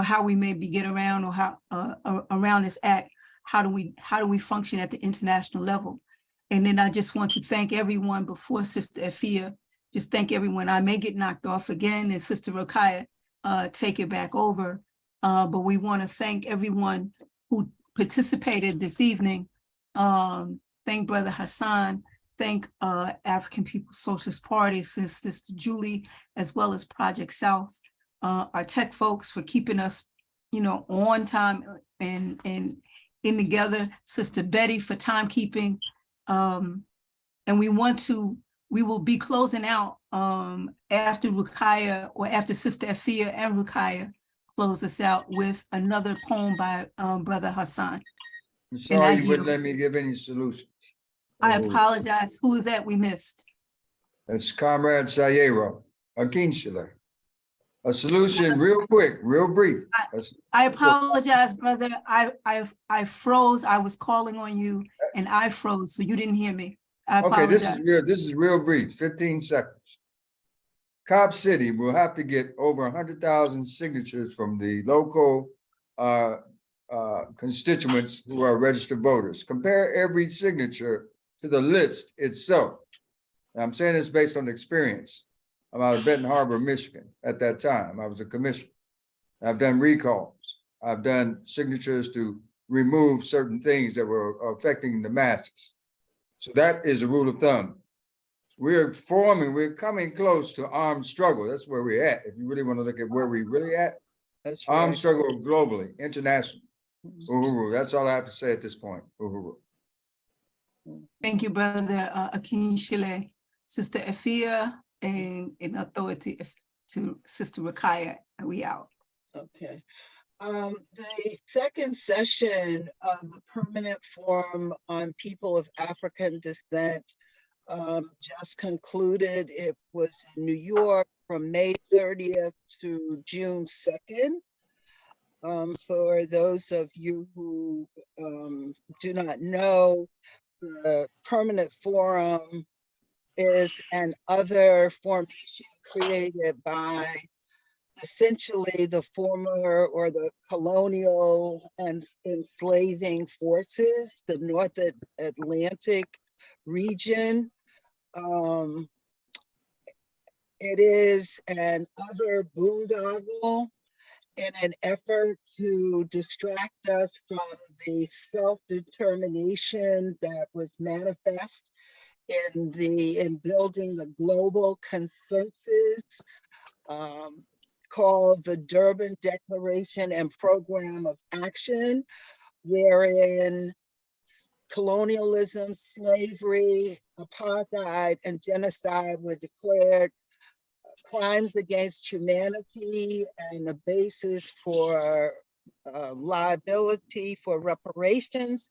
how we maybe get around, or how around this act, how do we function at the international level? And then I just want to thank everyone before Sister Effia. Just thank everyone. I may get knocked off again, and Sister Rokhaya take it back over. But we want to thank everyone who participated this evening. Thank Brother Hassan. Thank African People's Socialist Party, Sister Julie, as well as Project South. Our tech folks for keeping us, on time and in together. Sister Betty for timekeeping. And we will be closing out after Ruqayya, or after Sister Effia and Ruqayya close us out with another poem by Brother Hassan.
I'm sorry you wouldn't let me give any solutions.
I apologize. Who is that we missed?
That's Comrade Sayero, Akinshile. A solution real quick, real brief.
I apologize, brother. I froze. I was calling on you and I froze, so you didn't hear me. I apologize.
Okay, this is real brief, 15 seconds. Cobb City will have to get over 100,000 signatures from the local constituents who are registered voters. Compare every signature to the list itself. And I'm saying this based on experience. I'm out of Benton Harbor, Michigan at that time. I was a commissioner. I've done recalls. I've done signatures to remove certain things that were affecting the masses. So that is a rule of thumb. We're coming close to armed struggle. That's where we're at. If you really want to look at where we're really at,
that's
armed struggle globally, internationally. Uhuru. That's all I have to say at this point. Uhuru.
Thank you, Brother Akinshile. Sister Effia, and in authority to Sister Ruqayya, and we out.
Okay. The second session of the Permanent Forum on People of African Descent just concluded. It was in New York from May 30th to June 2nd. For those of you who do not know, the Permanent Forum is an other formation created by essentially the former or the colonial and enslaving forces, the North Atlantic region. It is an other boondoggle in an effort to distract us from the self-determination that was manifest in building the global consensus called the Durban Declaration and Program of Action, wherein colonialism, slavery, apartheid, and genocide were declared crimes against humanity and a basis for liability for reparations,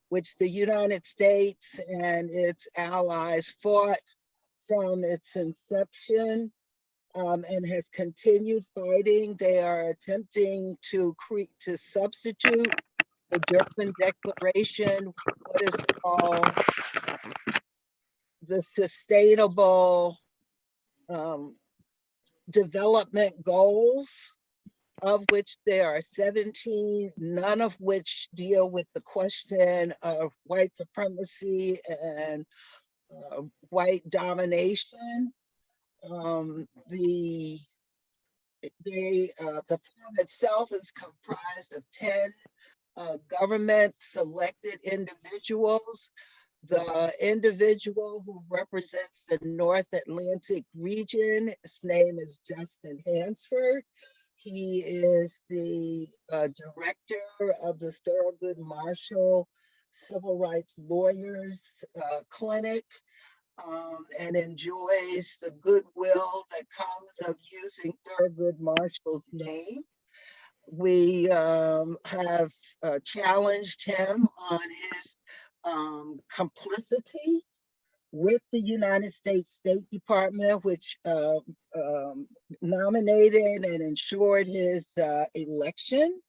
which the United States and its allies fought from its inception and has continued fighting. They are attempting to substitute the Durban Declaration with what is called the Sustainable Development Goals, of which there are 17, none of which deal with the question of white supremacy and white domination. The form itself is comprised of 10 government selected individuals. The individual who represents the North Atlantic region, his name is Justin Hansford. He is the director of the Thurgood Marshall Civil Rights Lawyers Clinic and enjoys the goodwill that comes of using Thurgood Marshall's name. We have challenged him on his complicity with the United States State Department, which nominated and ensured his election,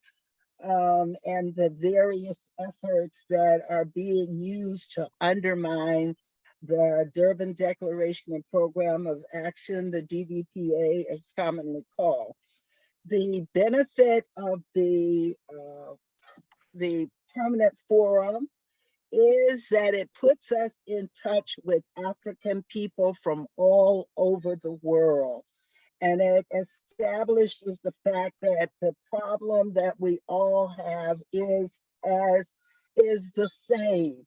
and the various efforts that are being used to undermine the Durban Declaration and Program of Action, the DDPA, as commonly called. The benefit of the permanent forum is that it puts us in touch with African people from all over the world. And it establishes the fact that the problem that we all have is the same.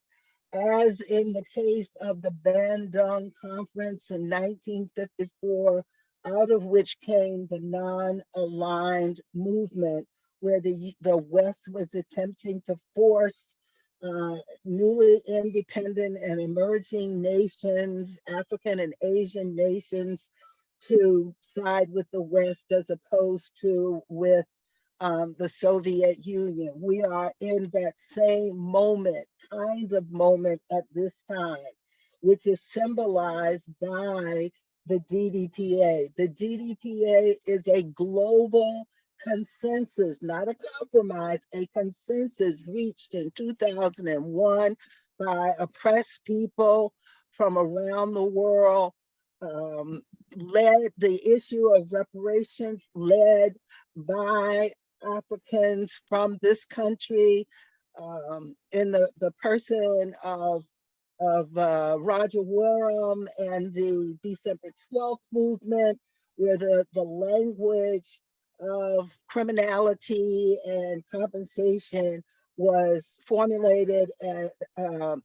As in the case of the Bandung Conference in 1954, out of which came the non-aligned movement, where the West was attempting to force newly independent and emerging nations, African and Asian nations, to side with the West as opposed to with the Soviet Union. We are in that same kind of moment at this time, which is symbolized by the DDPA. The DDPA is a global consensus, not a compromise, a consensus reached in 2001 by oppressed people from around the world, led the issue of reparations, led by Africans from this country, in the person of Roger Wareham and the December 12th movement, where the language of criminality and compensation was formulated and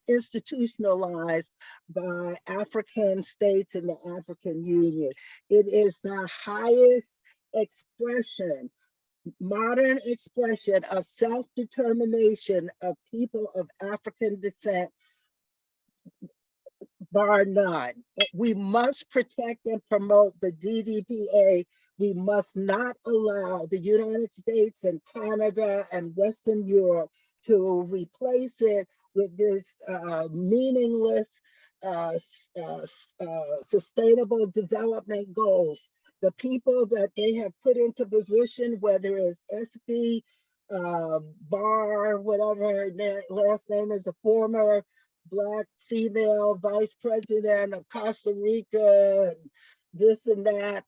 institutionalized by African states and the African Union. It is the highest expression, modern expression of self-determination of people of African descent, bar none. We must protect and promote the DDPA. We must not allow the United States and Canada and Western Europe to replace it with this meaningless sustainable development goals. The people that they have put into position, whether it's SB Barr, whatever her last name is, the former Black female vice president of Costa Rica, and this and that.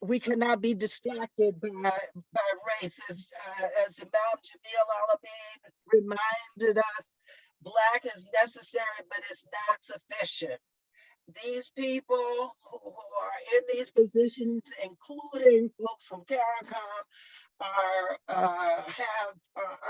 We cannot be distracted by race. As Imam Jamil Al-Amin reminded us, Black is necessary, but it's not sufficient. these people who are in these positions, including folks from CARICOM, are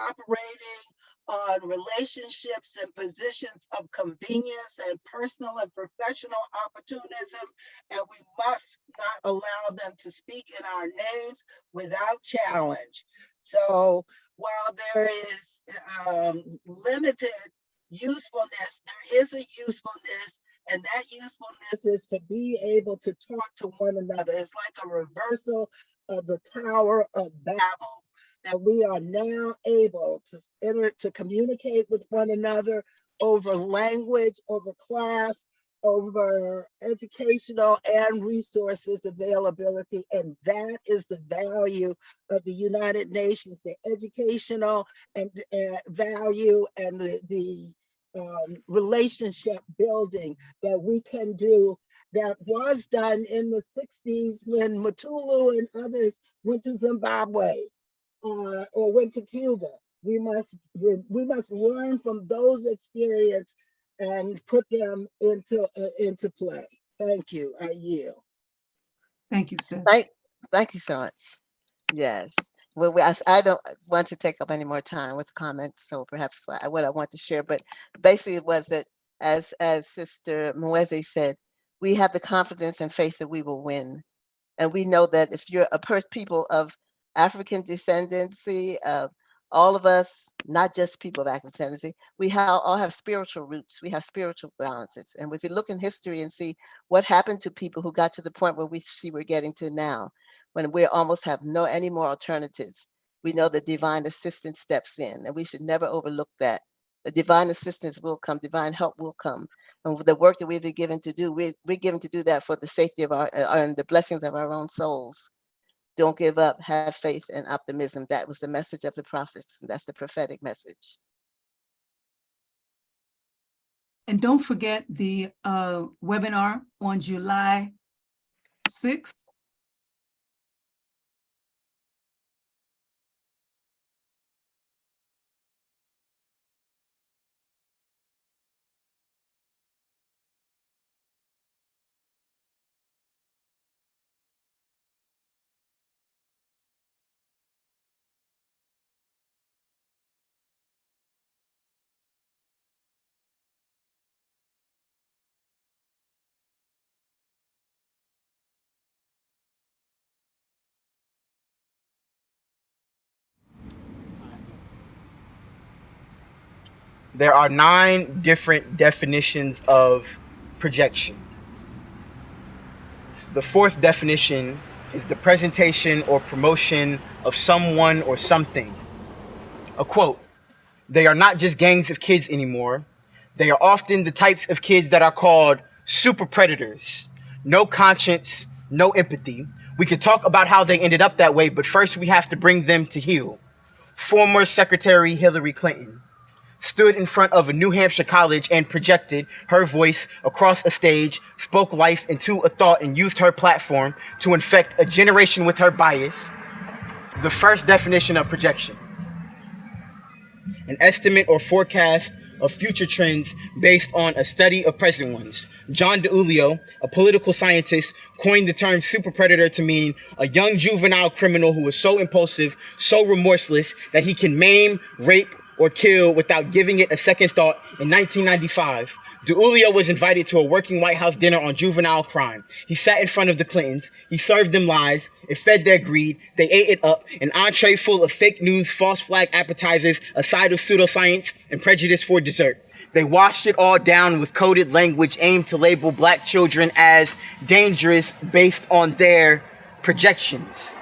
operating on relationships and positions of convenience and personal and professional opportunism, and we must not allow them to speak in our names without challenge. So while there is limited usefulness, there is a usefulness, and that usefulness is to be able to talk to one another. It's like a reversal of the Tower of Babel, that we are now able to communicate with one another over language, over class, over educational and resources availability. And that is the value of the United Nations, the educational and value and the relationship building that we can do, that was done in the 60s when Matulu and others went to Zimbabwe or went to Cuba. We must learn from those experiences and put them into play. Thank you. I yield.
Thank you, sis.
Thank you so much. Yes. Well, I don't want to take up any more time with comments, so perhaps what I want to share, but basically it was that, as Sister Mweze said, we have the confidence and faith that we will win. And we know that if you're people of African descendancy, all of us, not just people of African descendancy, we all have spiritual roots. We have spiritual balances. And if you look in history and see what happened to people who got to the point where we see we're getting to now, when we almost have any more alternatives, we know that divine assistance steps in, and we should never overlook that. The divine assistance will come, divine help will come. And the work that we've been given to do, we're given to do that for the safety of our and the blessings of our own souls. Don't give up, have faith and optimism. That was the message of the prophets. That's the prophetic message.
And don't forget the webinar on July 6th.
There are 9 different definitions of projection. The 4th definition is the presentation or promotion of someone or something. A quote, "They are not just gangs of kids anymore. They are often the types of kids that are called super predators. No conscience, no empathy. We could talk about how they ended up that way, but first we have to bring them to heel." Former Secretary Hillary Clinton stood in front of a New Hampshire college and projected her voice across a stage, spoke life into a thought, and used her platform to infect a generation with her bias. The first definition of projection: an estimate or forecast of future trends based on a study of present ones. John DiIulio, a political scientist, coined the term super predator to mean a young juvenile criminal who is so impulsive, so remorseless, that he can maim, rape, or kill without giving it a second thought. In 1995, DiIulio was invited to a working White House dinner on juvenile crime. He sat in front of the Clintons. He served them lies. It fed their greed. They ate it up. An entree full of fake news, false flag appetizers, a side of pseudoscience, and prejudice for dessert. They washed it all down with coded language aimed to label Black children as dangerous based on their projections.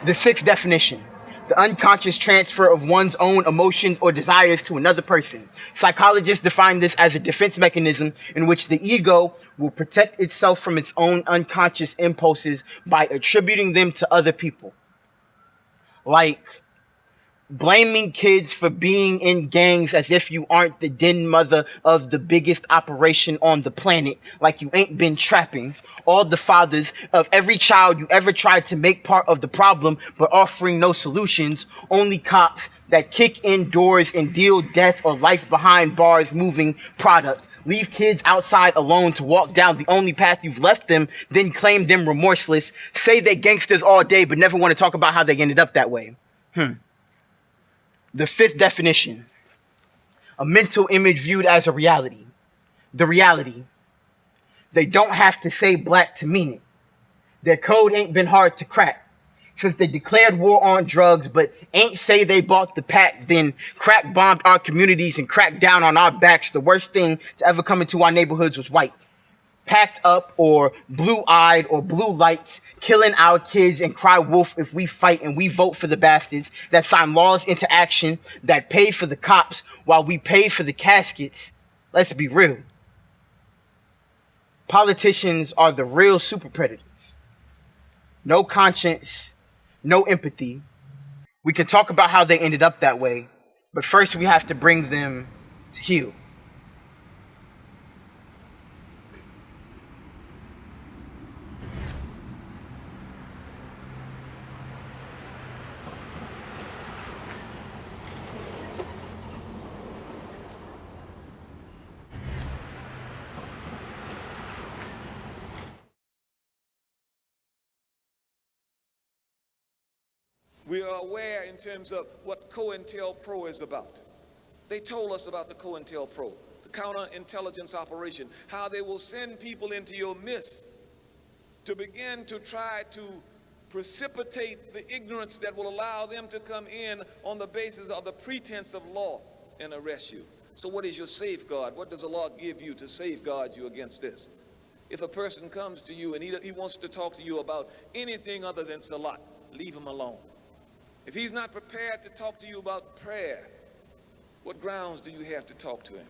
The 6th definition: the unconscious transfer of one's own emotions or desires to another person. Psychologists define this as a defense mechanism in which the ego will protect itself from its own unconscious impulses by attributing them to other people. Like blaming kids for being in gangs as if you aren't the den mother of the biggest operation on the planet, like you ain't been trapping. All the fathers of every child you ever tried to make part of the problem, but offering no solutions. Only cops that kick in doors and deal death or life behind bars moving product.
leave kids outside alone to walk down the only path you've left them, then claim them remorseless, say they gangsters all day but never want to talk about how they ended up that way. The fifth definition, a mental image viewed as a reality. The reality, they don't have to say black to mean it. Their code ain't been hard to crack. Since they declared war on drugs, but ain't say they bought the pack, then crack bombed our communities and cracked down on our backs. The worst thing to ever come into our neighborhoods was white. Packed up or blue-eyed or blue lights, killing our kids and cry wolf if we fight and we vote for the bastards that sign laws into action, that pay for the cops while we pay for the caskets. Let's be real. Politicians are the real super predators. No conscience, no empathy. We can talk about how they ended up that way, but first we have to bring them to heel.
We are aware in terms of what COINTELPRO is about. They told us about the COINTELPRO, the counterintelligence operation, how they will send people into your midst to begin to try to precipitate the ignorance that will allow them to come in on the basis of the pretense of law and arrest you. So what is your safeguard? What does the law give you to safeguard you against this? If a person comes to you and he wants to talk to you about anything other than salat, leave him alone. If he's not prepared to talk to you about prayer, what grounds do you have to talk to him?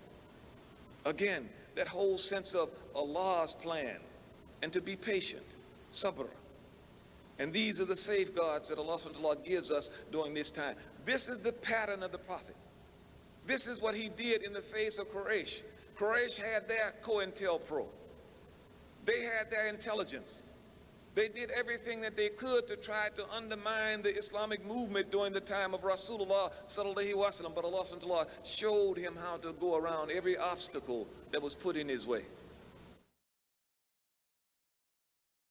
Again, that whole sense of Allah's plan and to be patient, sabr. And these are the safeguards that Allah gives us during this time. This is the pattern of the Prophet. This is what he did in the face of Quraysh. Quraysh had their COINTELPRO. They had their intelligence. They did everything that they could to try to undermine the Islamic movement during the time of Rasulullah sallallahu alaihi wasallam. But Allah showed him how to go around every obstacle that was put in his way.